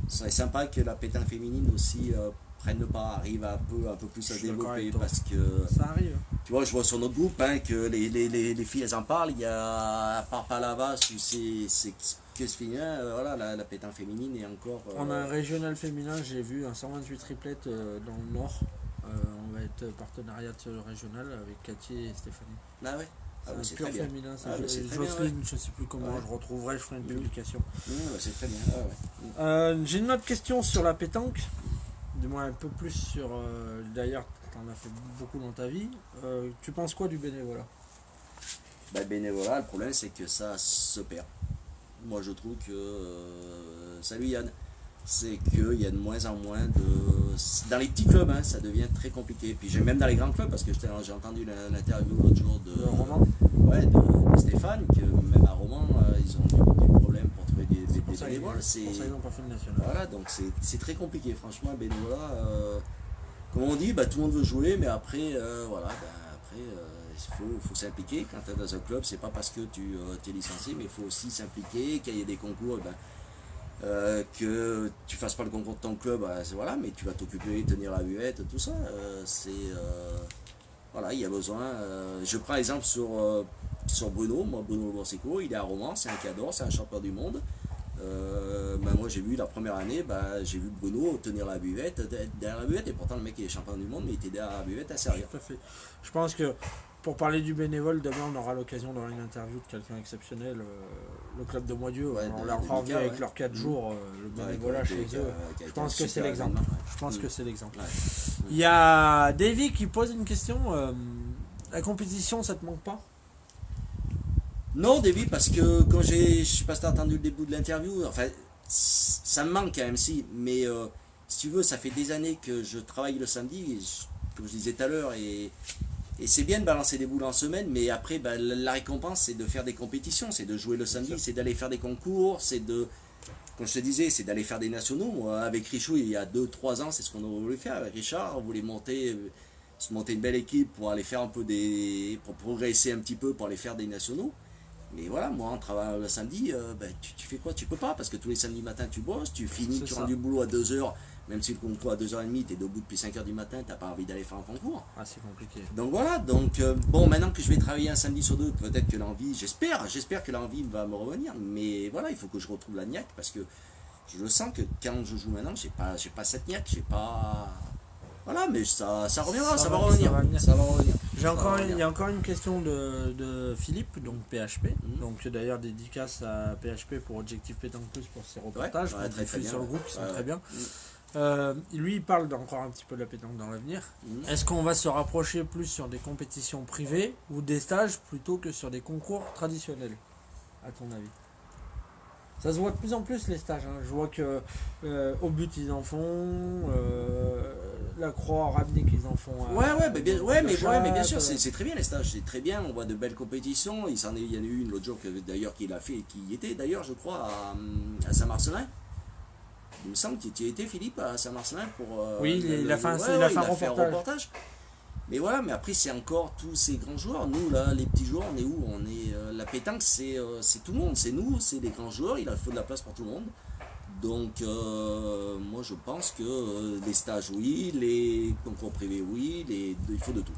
Ce serait sympa que la pétanque féminine aussi prenne le pas, arrive un peu plus à se développer parce que. Ça arrive. Tu vois, je vois sur notre groupe hein, que les filles elles en parlent. Il y a, à part Palavas, c'est que ce féminin, voilà, la pétanque féminine est encore. On a un régional féminin, j'ai vu un 128 triplettes dans le Nord. On va être partenariat régional avec Cathy et Stéphanie. Ah ouais. C'est pur féminin, c'est très Jocelyne, bien, je sais plus comment, je retrouverai, je ferai une publication. C'est très bien. J'ai une autre question sur la pétanque, du moins un peu plus sur. D'ailleurs, tu en as fait beaucoup dans ta vie. Tu penses quoi du bénévolat? Bah, bénévolat, le problème c'est que ça se perd. Moi je trouve que. Salut Yann. C'est qu'il y a de moins en moins de. Dans les petits clubs, hein, ça devient très compliqué. Puis même dans les grands clubs, parce que j'ai entendu l'interview l'autre jour de Roman. Ouais, de Stéphane, que même à Roman, ils ont des problèmes pour trouver des bénévoles. C'est pour ça qu'ils n'ont pas fait le national. Voilà, donc c'est très compliqué, franchement, bénévolat. Comme on dit, bah, tout le monde veut jouer, mais après, voilà, il faut s'impliquer. Quand tu es dans un club, c'est pas parce que tu es licencié, mais il faut aussi s'impliquer, qu'il y ait des concours. Que tu fasses pas le concours de ton club, voilà, mais tu vas t'occuper, tenir la buvette, tout ça. Voilà, il y a besoin. Je prends exemple sur Bruno, Bruno Borsico, il est à Romans, c'est un cador, c'est un champion du monde. Moi j'ai vu la première année, j'ai vu Bruno tenir la buvette, derrière la buvette, et pourtant le mec il est champion du monde, mais il était derrière la buvette à servir. Tout à fait. Je pense que pour parler du bénévole, demain on aura l'occasion d'avoir une interview de quelqu'un exceptionnel, le club de Moitié, on l'a encore vu avec leurs 4 jours, le bénévolat chez eux. Je pense que c'est l'exemple. Je pense que c'est l'exemple. Il y a Davy qui pose une question. La compétition, ça te manque pas? Non, Davy, parce que quand je sais pas si t'as entendu le début de l'interview, enfin, ça me manque quand même, si, mais si tu veux, ça fait des années que je travaille le samedi, comme je disais tout à l'heure, et c'est bien de balancer des boules en semaine, mais après, la récompense, c'est de faire des compétitions, c'est de jouer le samedi, c'est d'aller faire des concours, c'est de, comme je te disais, c'est d'aller faire des nationaux. Moi, avec Richou, il y a 2-3 ans, c'est ce qu'on voulait faire. Avec Richard, on voulait se monter une belle équipe pour aller faire un peu pour progresser un petit peu, pour aller faire des nationaux. Mais voilà, moi en travaillant le samedi, tu fais quoi? Tu peux pas, parce que tous les samedis matins tu bosses, tu finis, C'est tu ça. rentres du boulot à 2h, même si le concours à 2h30, tu es debout depuis 5h du matin, t'as pas envie d'aller faire un concours. Ah, c'est compliqué. Donc voilà, donc bon, maintenant que je vais travailler un samedi sur deux, peut-être que l'envie, j'espère que l'envie va me revenir, mais voilà, il faut que je retrouve la niaque, parce que je sens que quand je joue maintenant, j'ai pas cette niaque, j'ai pas... Voilà, mais ça reviendra, ça va revenir. Ça va revenir. Il y a encore une question de Philippe, donc PHP. Donc d'ailleurs dédicace à PHP pour Objectif Pétanque Plus pour ses reportages qu'on très diffuse bien. sur le groupe qui sont très bien. Mm. Lui il parle encore un petit peu de la pétanque dans l'avenir. Est-ce qu'on va se rapprocher plus sur des compétitions privées ou des stages plutôt que sur des concours traditionnels, à ton avis? Ça se voit de plus en plus les stages, hein. Je vois que au but ils en font, la croix Radnik ils en font. Mais bien sûr, c'est très bien les stages, c'est très bien, on voit de belles compétitions. Il y en a eu une l'autre jour d'ailleurs qu'il a fait, qui était d'ailleurs, je crois, à Saint-Marcelin. Il me semble qu'il y était, Philippe, à Saint-Marcelin pour. Oui, il a fait un reportage. Mais voilà, mais après c'est encore tous ces grands joueurs. Nous là, les petits joueurs, on est où? On est la pétanque, c'est tout le monde, c'est nous, c'est les grands joueurs. Il faut de la place pour tout le monde. Donc moi je pense que les stages oui, les concours privés oui, il faut de tout.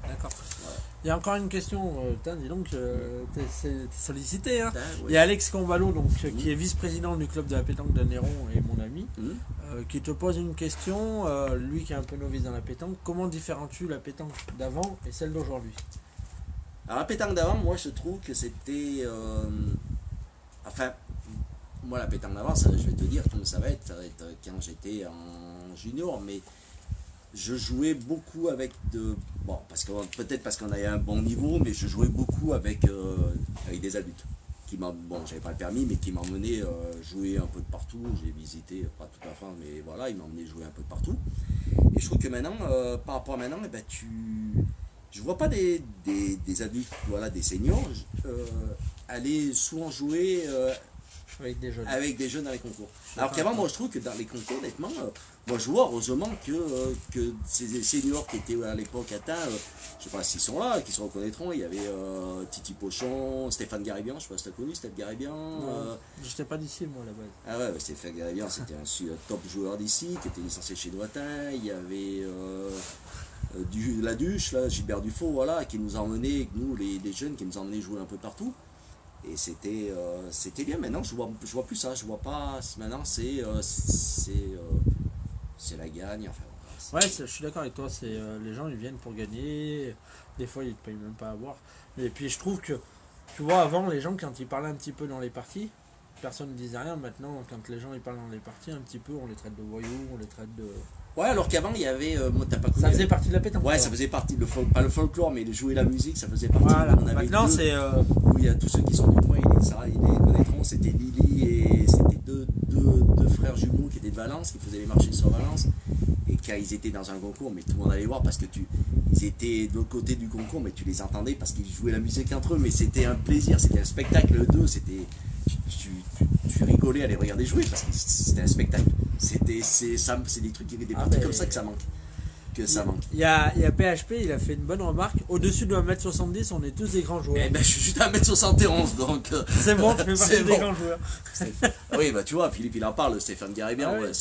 D'accord. Voilà. Il y a encore une question, dis donc, t'es sollicité. Hein. Ouais. Il y a Alex Combalo, donc, qui est vice-président du club de la pétanque d'Anneyron et mon ami, qui te pose une question, lui qui est un peu novice dans la pétanque. Comment différencies-tu la pétanque d'avant et celle d'aujourd'hui? Alors la pétanque d'avant, moi je trouve que c'était... moi la pétanque d'avant, je vais te dire comment ça va être quand j'étais en junior, mais je jouais beaucoup avec peut-être parce qu'on avait un bon niveau, mais je jouais beaucoup avec des adultes. J'avais pas le permis, mais qui m'emmenaient jouer un peu de partout. J'ai visité, pas toute la France, mais voilà, ils m'emmenaient jouer un peu de partout. Et je trouve que maintenant, par rapport à maintenant, je vois pas des adultes, voilà, des seniors, aller souvent jouer avec des jeunes dans les concours. Alors qu'avant, moi je trouve que dans les concours, honnêtement, moi je vois heureusement que ces seniors qui étaient à l'époque atteints, je sais pas s'ils sont là, qui se reconnaîtront, il y avait Titi Pochon, Stéphane Garibian, je sais pas si tu as connu Stéphane Garibian. Je n'étais pas d'ici moi à la base. Ah ouais, Stéphane Garibian c'était un top joueur d'ici, qui était licencié chez Doitin, il y avait la Duche, là, Gilbert Dufaux, voilà, qui nous a emmenés, nous les jeunes, qui nous a emmenés jouer un peu partout. Et c'était bien. Maintenant, je vois plus ça. Je vois pas. Maintenant, c'est la gagne. Enfin, ouais, je suis d'accord avec toi. Les gens, ils viennent pour gagner. Des fois, ils ne payent même pas à boire. Et puis, je trouve que, tu vois, avant, les gens, quand ils parlaient un petit peu dans les parties, personne ne disait rien. Maintenant, quand les gens ils parlent dans les parties, un petit peu, on les traite de voyous, on les traite de... Ouais, alors qu'avant, il y avait... t'as pas connu, ça faisait partie de la pétanque. Ouais, ça faisait partie, pas le folklore, mais de jouer la musique, ça faisait partie. Voilà. On avait maintenant, c'est... où il y a tous ceux qui sont du coin, ils les connaîtront, c'était Lily et c'était deux frères jumeaux qui étaient de Valence, qui faisaient les marchés sur Valence. Et quand ils étaient dans un concours, mais tout le monde allait voir parce que ils étaient de l'autre côté du concours, mais tu les entendais parce qu'ils jouaient la musique entre eux, mais c'était un plaisir, c'était un spectacle d'eux, c'était... Tu rigolais à les regarder jouer parce que c'était un spectacle. C'est des trucs qui étaient partis comme ça que ça manque. Il y a PHP, il a fait une bonne remarque. Au-dessus de 1m70, on est tous des grands joueurs. Eh ben, je suis juste à 1m71, donc. C'est bon, tu fais partie des grands joueurs. Oui, bah tu vois, Philippe il en parle, Stéphane Garibian, Ah ouais.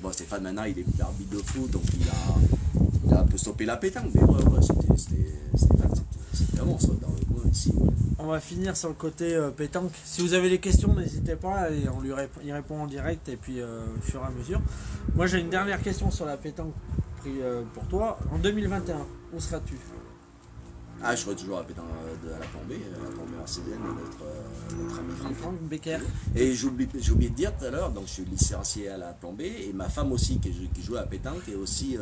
Bon, Stéphane maintenant il est arbitre de foot, donc il a un peu stoppé la pétanque, mais ouais, Stéphane, c'était vraiment ça dans le coin ici. Ouais. On va finir sur le côté pétanque. Si vous avez des questions, n'hésitez pas, et il répond en direct et puis au fur et à mesure. Moi j'ai une dernière question sur la pétanque pour toi. En 2021, où seras-tu? Ah, je serai toujours à la pétanque à la Plombée Mercédienne, notre ami Franck Becker. Et j'ai oublié de dire tout à l'heure, donc je suis licencié à la Plombée, et ma femme aussi qui joue à la pétanque est aussi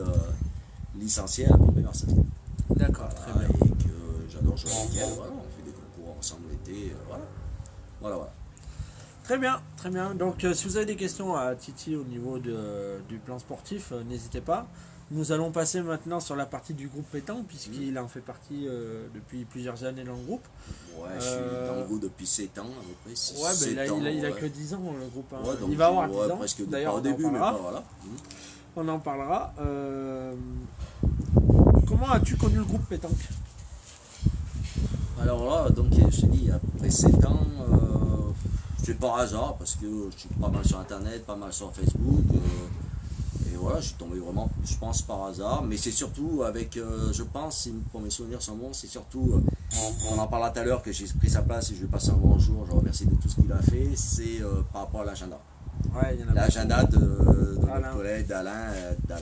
licenciée à la Plombée Mercédienne. D'accord, Voilà, très bien. et que j'adore jouer avec elle, voilà, on fait des concours ensemble l'été, voilà. Très bien, très bien. Donc si vous avez des questions à Titi au niveau du plan sportif, n'hésitez pas. Nous allons passer maintenant sur la partie du groupe pétanque, puisqu'il en fait partie depuis plusieurs années dans le groupe. Ouais, je suis dans le groupe depuis 7 ans, à peu près. Ouais, il a que 10 ans le groupe. Hein. Ouais, donc, il va avoir 10 ans. Presque D'ailleurs, pas au début, mais pas, voilà. On en parlera. Comment as-tu connu le groupe pétanque? Alors là, donc je te dis, après 7 ans, c'est par hasard parce que je suis pas mal sur internet, pas mal sur Facebook. Et voilà, je suis tombé vraiment, je pense, par hasard. Mais c'est surtout avec, je pense, pour mes souvenirs sont bons, c'est surtout, on en parlera tout à l'heure que j'ai pris sa place et je lui passe un bonjour, je le remercie de tout ce qu'il a fait, c'est par rapport à l'agenda. Ouais, il y en a L'agenda de Alain. notre collègue d'Alain, ouais.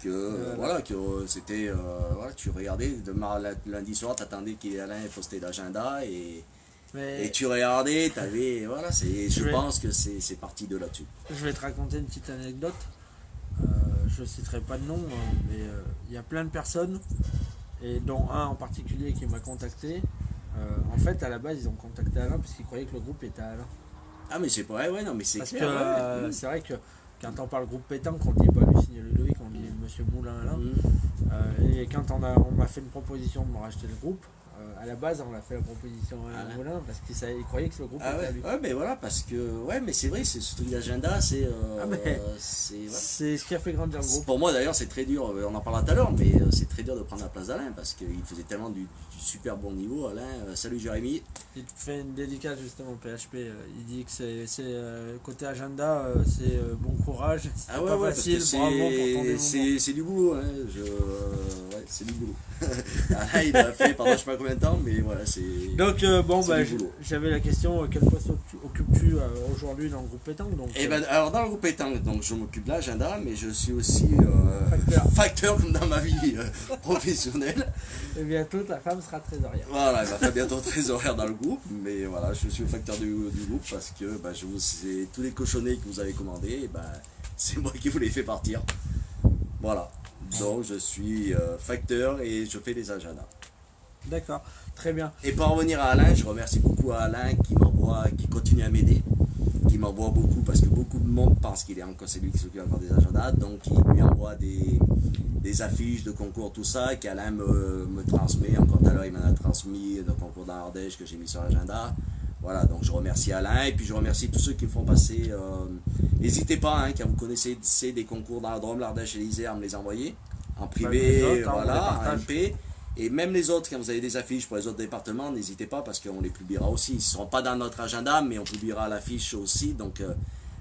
Que voilà, que c'était, voilà, tu regardais, lundi soir, t'attendais qu'Alain posté l'agenda Mais et tu regardais, t'avais, voilà, je vais- pense que c'est parti de là-dessus. je vais te raconter une petite anecdote. Je citerai pas de nom, mais il y a plein de personnes, et dont un en particulier qui m'a contacté. En fait, à la base, ils ont contacté Alain parce qu'ils croyaient que le groupe était à Alain. Ah, mais c'est pas vrai, ouais, non, mais c'est Parce clair. que Ouais. c'est vrai que quand on parle groupe pétanque, on dit pas Lucien Ludovic, on dit Monsieur Moulin Alain. Et quand on m'a fait une proposition de me racheter le groupe, à la base, on a fait la proposition à Alain Moulin parce qu'il croyait que le groupe Ah était à ouais, lui. ouais, mais voilà, parce que, ouais, mais c'est vrai, ce truc d'agenda, c'est. Mais c'est ouais. c'est ce qui a fait grandir le groupe. Pour moi d'ailleurs c'est très dur, on en parlera tout à l'heure, mais c'est très dur de prendre la place d'Alain parce qu'il faisait tellement du super bon niveau. Alain, salut Jérémy. Il te fait une dédicace justement au PHP. Il dit que c'est côté agenda, c'est bon courage. C'est Ah ouais, pas ouais, facile, parce que bravo pour ton dévouement. c'est du boulot, hein. Ouais, c'est du boulot. Alain il a fait pendant je sais pas combien de temps, mais voilà, c'est. Donc bon, c'est du boulot. j'avais la question, quel poste occupes-tu aujourd'hui dans le groupe pétanque donc, Et ben, alors dans le groupe pétanque, donc je m'occupe de l'agenda, mais je suis aussi facteur comme dans ma vie professionnelle. Et bientôt ta femme sera trésorière. Voilà, il va faire bientôt trésorière dans le groupe, mais voilà, je suis le facteur du groupe parce que c'est tous les cochonnets que vous avez commandés, c'est moi qui vous les fais partir. Voilà, donc je suis facteur et je fais les agendas. D'accord, très bien. Et pour en revenir à Alain, je remercie beaucoup à Alain qui continue à m'aider, qui m'envoie beaucoup parce que beaucoup de monde pense qu'il est encore c'est lui qui s'occupe encore des agendas, donc il lui envoie des affiches de concours, tout ça, qu'Alain me transmet. Encore tout à l'heure, il m'en a transmis le concours d'Ardèche que j'ai mis sur l'agenda. Voilà, donc je remercie Alain et puis je remercie tous ceux qui me font passer. N'hésitez pas, hein, quand vous connaissez des concours dans la Drôme, l'Ardèche et l'Isère, à me les envoyer en privé, les autres, voilà, on les en MP. Et même les autres, quand vous avez des affiches pour les autres départements, n'hésitez pas parce qu'on les publiera aussi. Ils ne seront pas dans notre agenda, mais on publiera l'affiche aussi. Donc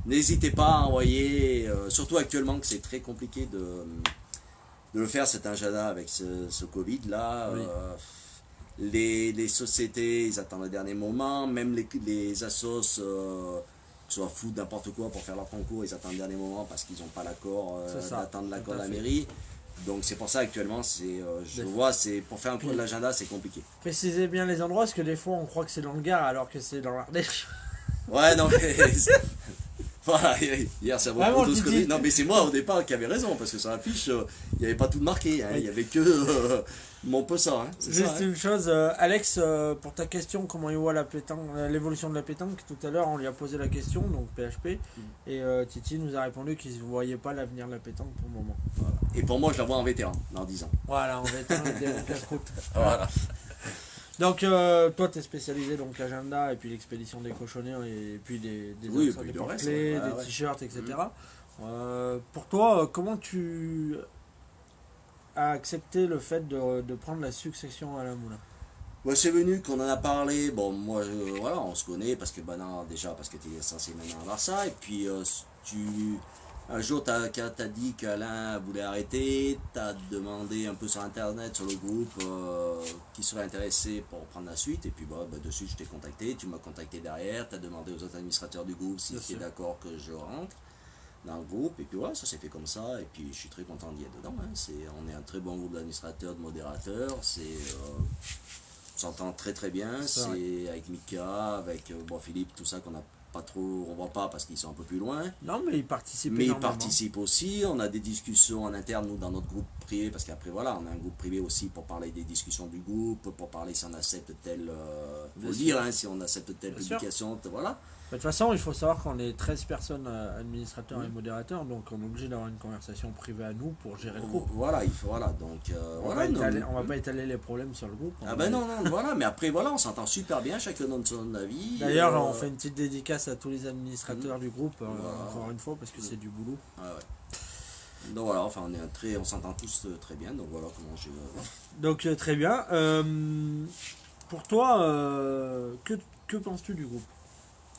n'hésitez pas à envoyer, surtout actuellement que c'est très compliqué de le faire cet agenda avec ce Covid là. Oui. Les sociétés, ils attendent le dernier moment, même les assos, soit fous n'importe quoi pour faire leur concours, ils attendent le dernier moment parce qu'ils n'ont pas l'accord, d'attendre l'accord de la mairie. Donc c'est pour ça actuellement, je vois, c'est pour faire un coup de l'agenda, c'est compliqué. Précisez bien les endroits, parce que des fois on croit que c'est dans le Gard alors que c'est dans l'Ardèche. Ouais, non mais... Voilà, hier c'est Vraiment, tout ce que... Non mais c'est moi au départ qui avait raison, parce que sur la fiche, il n'y avait pas tout marqué, hein, il n'y avait que mon peu ça. Hein, Juste ça, hein. une chose, Alex, pour ta question, comment il voit la pétanque, l'évolution de la pétanque, tout à l'heure on lui a posé la question, donc PHP, et Titi nous a répondu qu'il ne voyait pas l'avenir de la pétanque pour le moment. Voilà. Et pour moi, je la vois en vétéran, dans 10 ans. Voilà, on va être en casse-croûte. Voilà. Donc toi tu es spécialisé donc agenda et puis l'expédition des cochonnets et puis des Oui, accessoires, puis des le reste, porte-clés, ouais, des ouais. t-shirts, etc. Pour toi, comment tu as accepté le fait de prendre la succession à la Moulin? Ouais, c'est venu qu'on en a parlé. Bon, moi, voilà, on se connaît parce que, non, déjà, parce que tu es censé maintenant avoir ça. Et puis, un jour, quand tu as dit qu'Alain voulait arrêter, tu as demandé un peu sur Internet, sur le groupe, qui serait intéressé pour prendre la suite. Et puis, de suite, je t'ai contacté. Tu m'as contacté derrière. Tu as demandé aux autres administrateurs du groupe s'ils étaient d'accord que je rentre dans le groupe. Et puis, voilà, ça s'est fait comme ça. Et puis, je suis très content d'y être dedans. Hein. On est un très bon groupe d'administrateurs, de modérateurs. On s'entend très très bien, c'est avec Mika, avec Philippe, tout ça qu'on n'a pas trop, on voit pas parce qu'ils sont un peu plus loin. Non mais ils participent Mais ils énormément. participent aussi, on a des discussions en interne, nous, dans notre groupe privé, parce qu'après voilà, on a un groupe privé aussi pour parler des discussions du groupe, pour parler si on accepte telle, faut le dire, hein, si on accepte telle publication, voilà. De toute façon, il faut savoir qu'on est 13 personnes administrateurs et modérateurs, donc on est obligé d'avoir une conversation privée à nous pour gérer le groupe. Voilà, il faut, voilà, donc On va pas étaler les problèmes sur le groupe. Ah ben non, voilà, mais après voilà, on s'entend super bien, chacun donne son avis. D'ailleurs, on fait une petite dédicace à tous les administrateurs du groupe, encore une fois, parce que c'est du boulot. Ouais. Donc voilà, enfin on s'entend tous très bien, donc voilà comment je... Donc très bien. Pour toi, que penses-tu du groupe?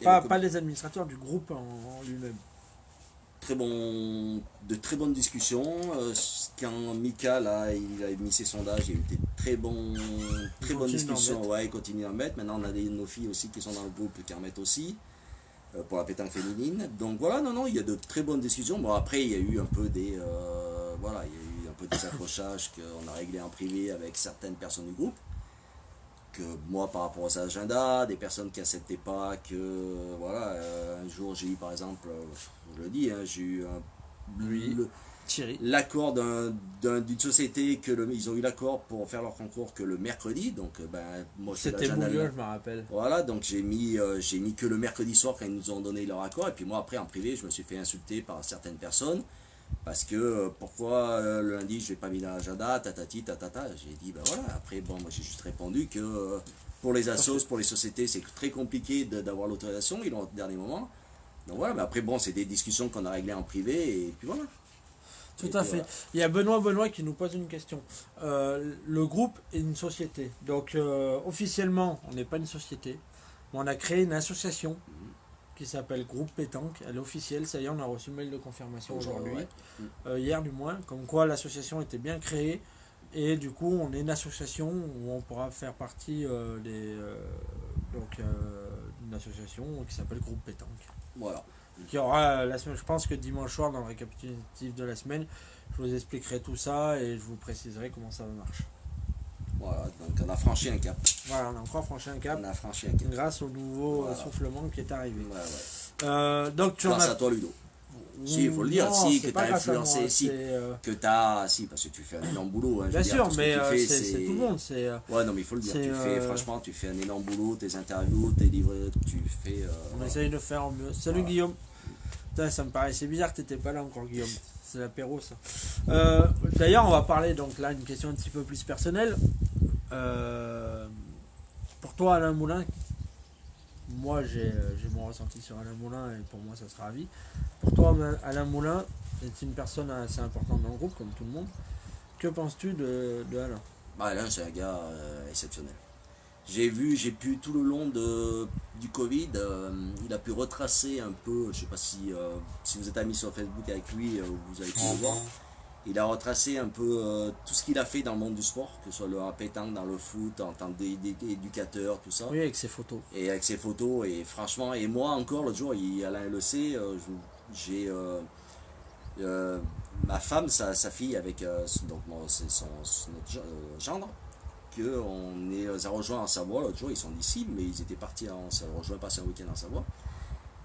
Et Pas les administrateurs, du groupe en lui-même. de très bonnes discussions. Quand Mika là, il a mis ses sondages, il y a eu des très bonnes discussions. Ouais, il continue à en mettre. Maintenant, on a nos filles aussi qui sont dans le groupe qui en mettent aussi pour la pétanque féminine. Donc voilà, non, il y a de très bonnes discussions. Bon, après, il y a eu un peu des voilà, il y a eu un peu des accrochages qu'on a réglés en privé avec certaines personnes du groupe. Que moi, par rapport aux agendas, des personnes qui n'acceptaient pas que, voilà, un jour j'ai eu par exemple, je le dis, hein, j'ai eu Thierry. l'accord d'une société, ils ont eu l'accord pour faire leur concours que le mercredi, donc moi je suis C'était l'agenda. Bouillon, je me rappelle. Voilà, donc j'ai mis que le mercredi soir quand ils nous ont donné leur accord, et puis moi après en privé, je me suis fait insulter par certaines personnes. Parce que pourquoi le lundi je vais pas mis dans l'agenda, tatati, tatata. J'ai dit ben voilà, après bon, moi j'ai juste répondu que pour les assos, pour les sociétés, c'est très compliqué d'avoir l'autorisation, ils l'ont au dernier moment. Donc voilà, mais après bon, c'est des discussions qu'on a réglées en privé et puis voilà. Tout à fait. Voilà. Il y a Benoît qui nous pose une question. Le groupe est une société. Donc officiellement, on n'est pas une société. On a créé une association qui s'appelle Groupe Pétanque. Elle est officielle, ça y est, on a reçu le mail de confirmation aujourd'hui, hier du moins, comme quoi l'association était bien créée, et du coup on est une association où on pourra faire partie d'une association qui s'appelle Groupe Pétanque. Voilà. Qui aura la semaine, je pense que dimanche soir dans le récapitulatif de la semaine, je vous expliquerai tout ça et je vous préciserai comment ça marche. Voilà, donc on a franchi un cap. Voilà, on a encore franchi un cap. On a franchi un cap. Grâce au nouveau soufflement qui est arrivé. Donc grâce à toi, Ludo. Si, il faut le dire, non, si, que tu as influencé, moi, que tu as. Si, parce que tu fais un énorme boulot. Hein, bien sûr, dire, mais c'est tout le monde. Ouais, non, mais il faut le dire. Franchement, tu fais un énorme boulot, tes interviews, tes livres, tu fais. On essaye de faire au mieux. Salut Guillaume. Putain, ça me paraissait bizarre que tu n'étais pas là encore, Guillaume. C'est l'apéro, ça. D'ailleurs, on va parler, donc là, une question un petit peu plus personnelle. Pour toi, Alain Moulin, moi j'ai mon ressenti sur Alain Moulin et pour moi ça sera à vie. Pour toi, Alain Moulin est une personne assez importante dans le groupe, comme tout le monde. Que penses-tu de Alain? Alain, c'est un gars exceptionnel. J'ai pu tout le long du Covid, il a pu retracer un peu, je ne sais pas si vous êtes amis sur Facebook avec lui, vous avez pu le voir. Il a retracé un peu tout ce qu'il a fait dans le monde du sport, que ce soit le pétanque, dans le foot, en tant qu'éducateur, tout ça. Oui, avec ses photos. Et avec ses photos, et franchement, et moi encore, l'autre jour, Alain le sait, j'ai ma femme, sa fille, avec donc c'est notre gendre, qu'on les a rejoints en Savoie l'autre jour, ils sont d'ici, mais ils étaient partis, on s'est rejoints passer un week-end en Savoie.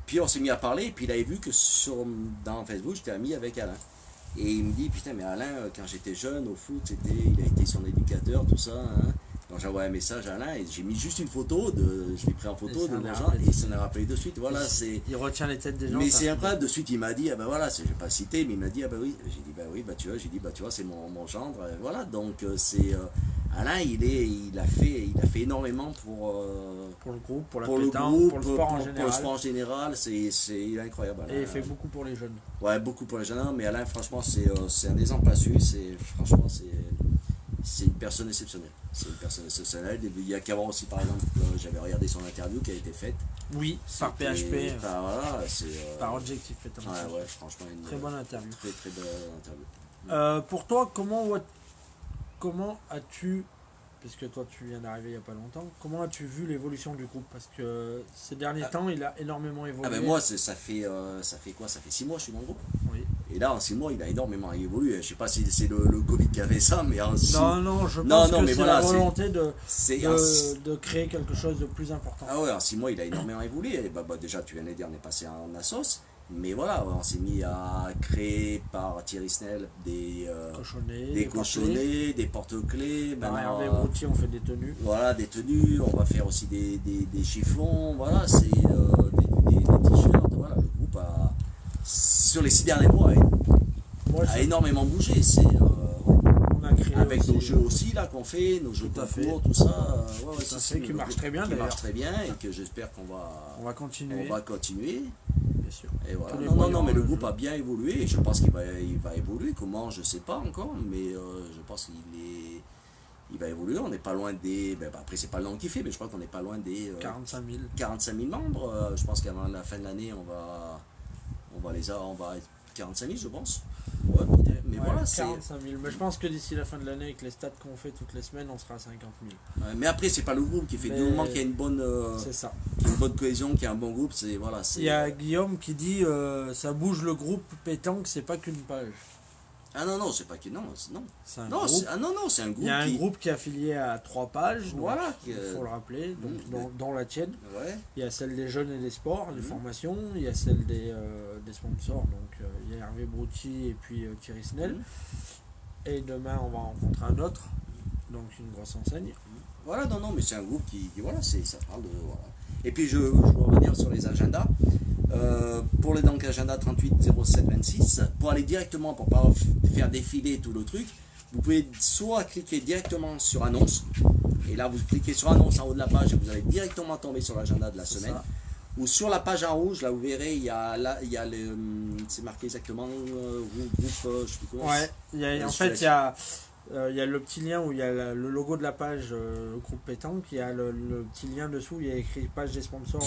Puis on s'est mis à parler, et puis il avait vu que dans Facebook, j'étais ami avec Alain. Et il me dit, putain, mais Alain, quand j'étais jeune au foot, il a été son éducateur, tout ça. Hein. Donc j'ai envoyé un message à Alain et j'ai mis juste une photo, je l'ai pris en photo de mon gens et il s'en a rappelé de suite. Voilà, il retient les têtes des gens. Mais c'est incroyable, de suite il m'a dit, ah ben voilà, je ne vais pas le citer, mais il m'a dit, ah ben oui. J'ai dit, bah oui, tu vois, c'est mon gendre. Voilà, donc Alain, il a fait énormément pour le groupe, pour la pétanque, pour le sport en général. Pour le sport en général, il est incroyable. Alain. Et il fait beaucoup pour les jeunes. Ouais, beaucoup pour les jeunes, mais Alain, franchement, c'est un exemple à suivre. Franchement, c'est une personne exceptionnelle. C'est une personne exceptionnelle. Il y a qu'à voir aussi, par exemple, j'avais regardé son interview qui a été faite. Oui, par PHP. Voilà, par Objectif Pétanque. Ouais, franchement, une très bonne interview. Très, très belle interview. Pour toi, comment as-tu, puisque toi tu viens d'arriver il n'y a pas longtemps, comment as-tu vu l'évolution du groupe? Parce que ces derniers temps, il a énormément évolué. Moi, ça fait quoi? Ça fait 6 mois que je suis dans le groupe. Oui. Et là, en 6 mois, il a énormément évolué. Je sais pas si c'est le Covid qui a fait ça, mais en 6 Non, je pense que c'est la volonté de créer quelque chose de plus important. Ah ouais, en 6 mois, il a énormément évolué. Et déjà, tu viens de dire, on est passé en Assos. Mais voilà, on s'est mis à créer par Thierry Snell des cochonnets, des porte-clés. Par Hervé Broutier, on fait des tenues. Voilà, des tenues. On va faire aussi des chiffons. Voilà, c'est des t-shirts. Voilà, le groupe sur les 6 derniers mois, a énormément bougé. On a créé avec nos jeux aussi là qu'on fait, nos jeux concours, tout ça. Qui marche très bien d'ailleurs. Qui marche très bien et que j'espère qu'on va continuer. Bien sûr. Et voilà. Non, mais le groupe a bien évolué et je pense qu'il va évoluer. Comment, je sais pas encore, mais je pense qu'il il va évoluer. On n'est pas loin des. Après, c'est pas le nom qui fait, mais je crois qu'on n'est pas loin des 45 000 membres. Je pense qu'avant la fin de l'année, on va être 45 000, je pense. Ouais, peut-être. Mais Ouais, voilà, 45 000. Mais je pense que d'ici la fin de l'année, avec les stats qu'on fait toutes les semaines, on sera à 50 000. Mais après, c'est pas le groupe qui fait. Du moment qu'il y a une bonne, C'est ça. une bonne cohésion, qu'il y a un bon groupe, c'est. Voilà, Il y a Guillaume qui dit ça bouge le groupe pétanque, c'est pas qu'une page. Ah non, non, c'est pas que. Non, non. C'est un Non, groupe. non, c'est un groupe. Il y a un groupe qui est affilié à 3 pages, donc Voilà, il faut le rappeler, donc dans la tienne. Ouais. Il y a celle des jeunes et des sports, les Mhm. formations, il y a celle des sponsors, donc il y a Hervé Brouty et puis Thierry Snell. Mhm. Et demain on va rencontrer un autre, donc une grosse enseigne. Voilà, non, mais c'est un groupe voilà, ça parle de. Voilà. Et puis je veux revenir sur les agendas. Pour les donc agenda 38 07 26, pour aller directement, pour pas faire défiler tout le truc, vous pouvez soit cliquer directement sur annonce, et là vous cliquez sur annonce en haut de la page et vous allez directement tomber sur l'agenda de la C'est semaine. ça. Ou sur la page en rouge, là vous verrez, il y a c'est marqué exactement groupe, je sais plus comment. Ouais, en fait il y a le petit lien où il y a le logo de la page groupe pétanque, il y a le petit lien dessous, il y a écrit page des sponsors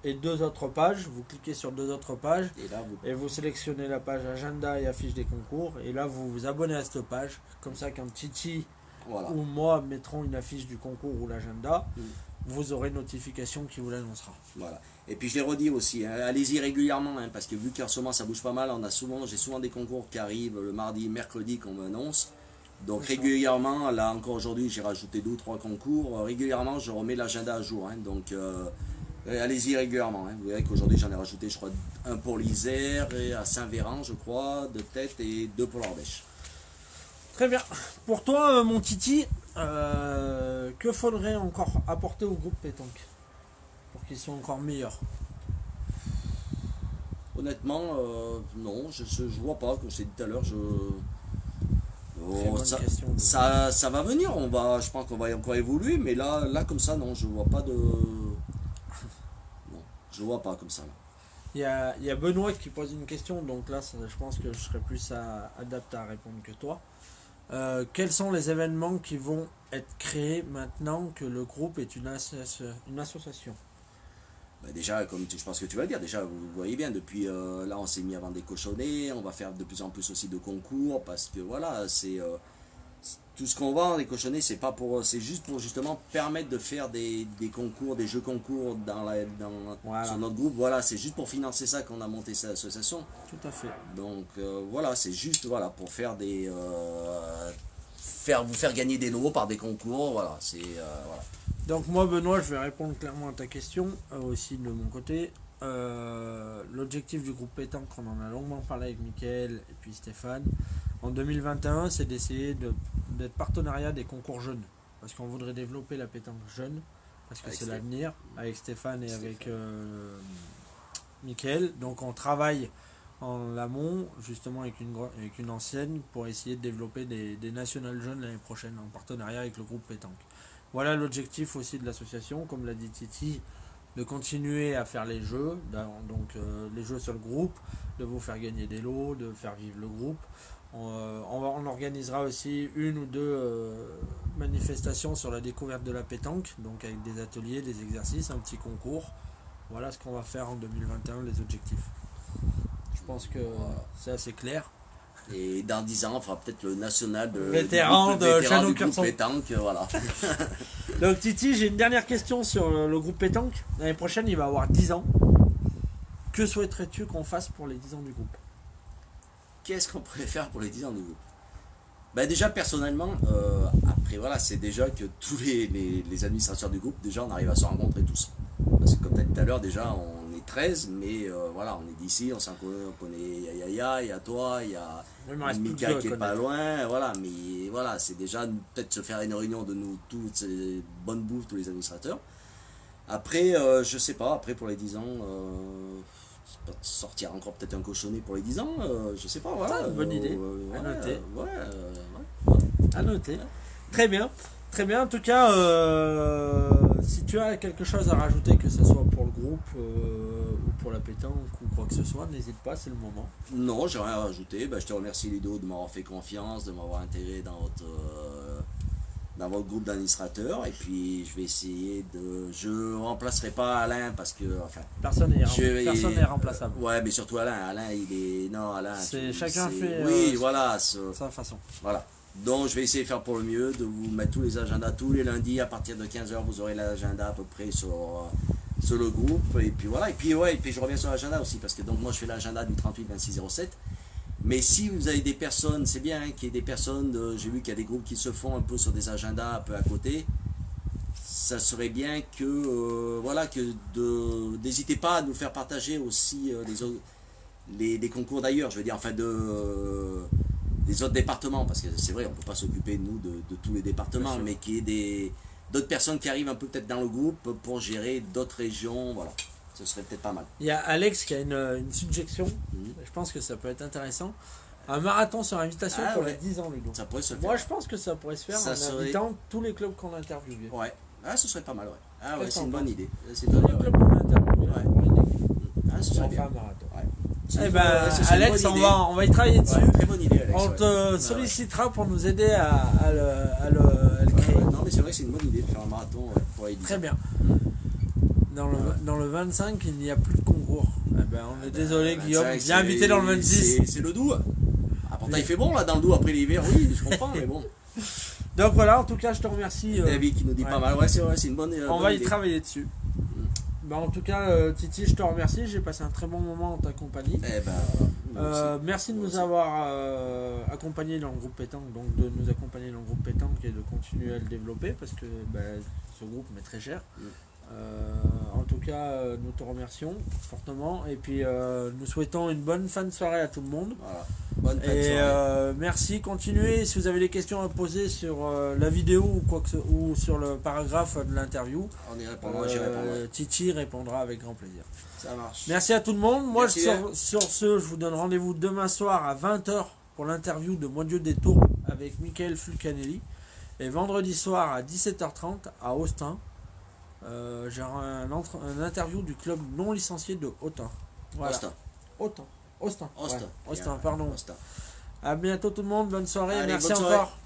et 2 autres pages, vous cliquez sur 2 autres pages Et là et vous sélectionnez la page agenda et affiche des concours et là vous vous abonnez à cette page, comme ça quand Titi voilà. ou moi mettrons une affiche du concours ou l'agenda, Mm. vous aurez une notification qui vous l'annoncera. Voilà. Et puis je l'ai redit aussi, hein, allez-y régulièrement, hein, parce que vu qu'en ce moment ça bouge pas mal, j'ai souvent des concours qui arrivent le mardi, mercredi qu'on m'annonce. Donc régulièrement, là encore aujourd'hui j'ai rajouté 2 ou 3 concours, régulièrement je remets l'agenda à jour. Hein, donc allez-y régulièrement. Hein. Vous verrez qu'aujourd'hui j'en ai rajouté je crois un pour l'Isère et à Saint-Véran je crois, de tête, et 2 pour l'Ardèche. Très bien. Pour toi, mon Titi, que faudrait encore apporter au groupe pétanque pour qu'ils soient encore meilleurs? Honnêtement, non, je vois pas, comme je t'ai dit tout à l'heure, Très bonne question. ça va venir, je pense qu'on va encore évoluer, mais là comme ça, non, je vois pas de. Non, je vois pas comme ça. Là. Il y a Benoît qui pose une question, donc là, je pense que je serais plus adapté à répondre que toi. Quels sont les événements qui vont être créés maintenant que le groupe est une association? Déjà, comme je pense que tu vas le dire, déjà vous voyez bien, depuis là on s'est mis à vendre des cochonnets, on va faire de plus en plus aussi de concours, parce que voilà, c'est tout ce qu'on vend, les cochonnets, c'est juste pour justement permettre de faire des concours, des jeux concours Voilà. sur notre groupe, voilà, c'est juste pour financer ça qu'on a monté cette association. Tout à fait. Donc voilà, c'est juste voilà, pour faire vous faire gagner des lots par des concours, voilà, voilà. Donc moi, Benoît, je vais répondre clairement à ta question, aussi de mon côté. L'objectif du groupe pétanque, on en a longuement parlé avec Mickaël et puis Stéphane, en 2021, c'est d'essayer d'être partenariat des concours jeunes. Parce qu'on voudrait développer la pétanque jeune, parce que c'est l'avenir, avec Stéphane et avec Mickaël. Donc on travaille en amont, justement avec une ancienne, pour essayer de développer des nationales jeunes l'année prochaine, en partenariat avec le groupe pétanque. Voilà l'objectif aussi de l'association, comme l'a dit Titi, de continuer à faire les jeux, donc les jeux sur le groupe, de vous faire gagner des lots, de faire vivre le groupe. On organisera aussi 1 ou 2 manifestations sur la découverte de la pétanque, donc avec des ateliers, des exercices, un petit concours. Voilà ce qu'on va faire en 2021, les objectifs. Je pense que c'est assez clair. Et dans 10 ans, on fera peut-être le national vétéran de Chano-Curson. Pétanque, voilà. Donc Titi, j'ai une dernière question sur le groupe pétanque. L'année prochaine, il va avoir 10 ans. Que souhaiterais-tu qu'on fasse pour les 10 ans du groupe? Qu'est-ce qu'on pourrait faire pour les 10 ans du groupe? Déjà, personnellement, après, voilà, c'est déjà que tous les administrateurs du groupe, déjà, on arrive à se rencontrer tous. Parce que comme tu as dit tout à l'heure, déjà, on est 13, mais voilà, on est d'ici, on connaît Yaya, il y a toi, il y a Mika qui est pas loin, voilà, mais voilà, c'est déjà peut-être se faire une réunion de nous tous, ces bonnes bouffes, tous les administrateurs. Après, je sais pas, après pour les 10 ans, sortir encore peut-être un cochonnet pour les 10 ans, je sais pas, voilà. Bonne idée, à ouais, noter. Ouais. À noter. Très bien. Très bien, en tout cas, si tu as quelque chose à rajouter, que ce soit pour le groupe ou pour la pétanque ou quoi que ce soit, n'hésite pas, c'est le moment. Non, j'ai rien à rajouter. Je te remercie Ludo de m'avoir fait confiance, de m'avoir intégré dans dans votre groupe d'administrateurs. Et puis je vais essayer de... Je remplacerai pas Alain parce que... Enfin, personne n'est remplaçable. Ouais, mais surtout Alain. Alain, il est... Non, Alain... Chacun fait oui, voilà. sa façon. Voilà. Donc je vais essayer de faire pour le mieux, de vous mettre tous les agendas tous les lundis à partir de 15h. Vous aurez l'agenda à peu près sur le groupe. Et puis voilà. Et puis je reviens sur l'agenda aussi parce que donc moi je fais l'agenda du 38-26-07. Mais si vous avez des personnes, c'est bien qu'il y ait des personnes, j'ai vu qu'il y a des groupes qui se font un peu sur des agendas un peu à côté. Ça serait bien que, n'hésitez pas à nous faire partager aussi les concours d'ailleurs, je veux dire, enfin des autres départements, parce que c'est vrai, on ne peut pas s'occuper, nous, de tous les départements, mais qu'il y ait d'autres personnes qui arrivent un peu peut-être dans le groupe pour gérer d'autres régions, voilà. Ce serait peut-être pas mal. Il y a Alex qui a une suggestion, je pense que ça peut être intéressant. Un marathon sur invitation pour les 10 ans, Ludo. Ça pourrait se faire. Moi, je pense que ça pourrait se faire en invitant tous les clubs qu'on a interviewés. Ouais, ce serait pas mal, ouais. Ah ouais, c'est une bonne idée. Tous les clubs qu'on a interviewés, ce serait bien. Un marathon. Ouais. Eh ben, Alex, on va y travailler dessus. Très bonne idée, Alex. On te sollicitera pour nous aider à le créer. Non, mais c'est vrai que c'est une bonne idée de faire un marathon pour les 10 ans. Très bien. Dans le 25, il n'y a plus de concours. Eh ben, on est désolé, Guillaume. Viens inviter dans le 26. C'est le Doubs. Ah, pourtant, il fait bon là dans le Doubs après l'hiver. Oui, je comprends, mais bon. Donc voilà, en tout cas, je te remercie. David qui nous dit pas mal. Ouais, c'est vrai, c'est une bonne idée. On va y travailler dessus. En tout cas, Titi, je te remercie. J'ai passé un très bon moment en ta compagnie. Merci de nous avoir accompagnés dans le groupe Pétanque, donc de nous accompagner dans le groupe Pétanque et de continuer à le développer parce que ce groupe m'est très cher. En tout cas, nous te remercions fortement et puis nous souhaitons une bonne fin de soirée à tout le monde. Voilà. Bonne fin de soirée. Merci, continuez. Si vous avez des questions à poser sur la vidéo ou sur le paragraphe de l'interview, on y répondra, j'y répondrai. Titi répondra avec grand plaisir. Ça marche. Merci à tout le monde. Moi, sur ce, je vous donne rendez-vous demain soir à 20h pour l'interview de Mon Dieu des Tours avec Michael Fulcanelli et vendredi soir à 17h30 à Austin. J'aurai un interview du club non licencié de Autun. Voilà. Austin. Austin. Pardon. Austin. À bientôt tout le monde, bonne soirée. Allez, merci bonne soirée. encore.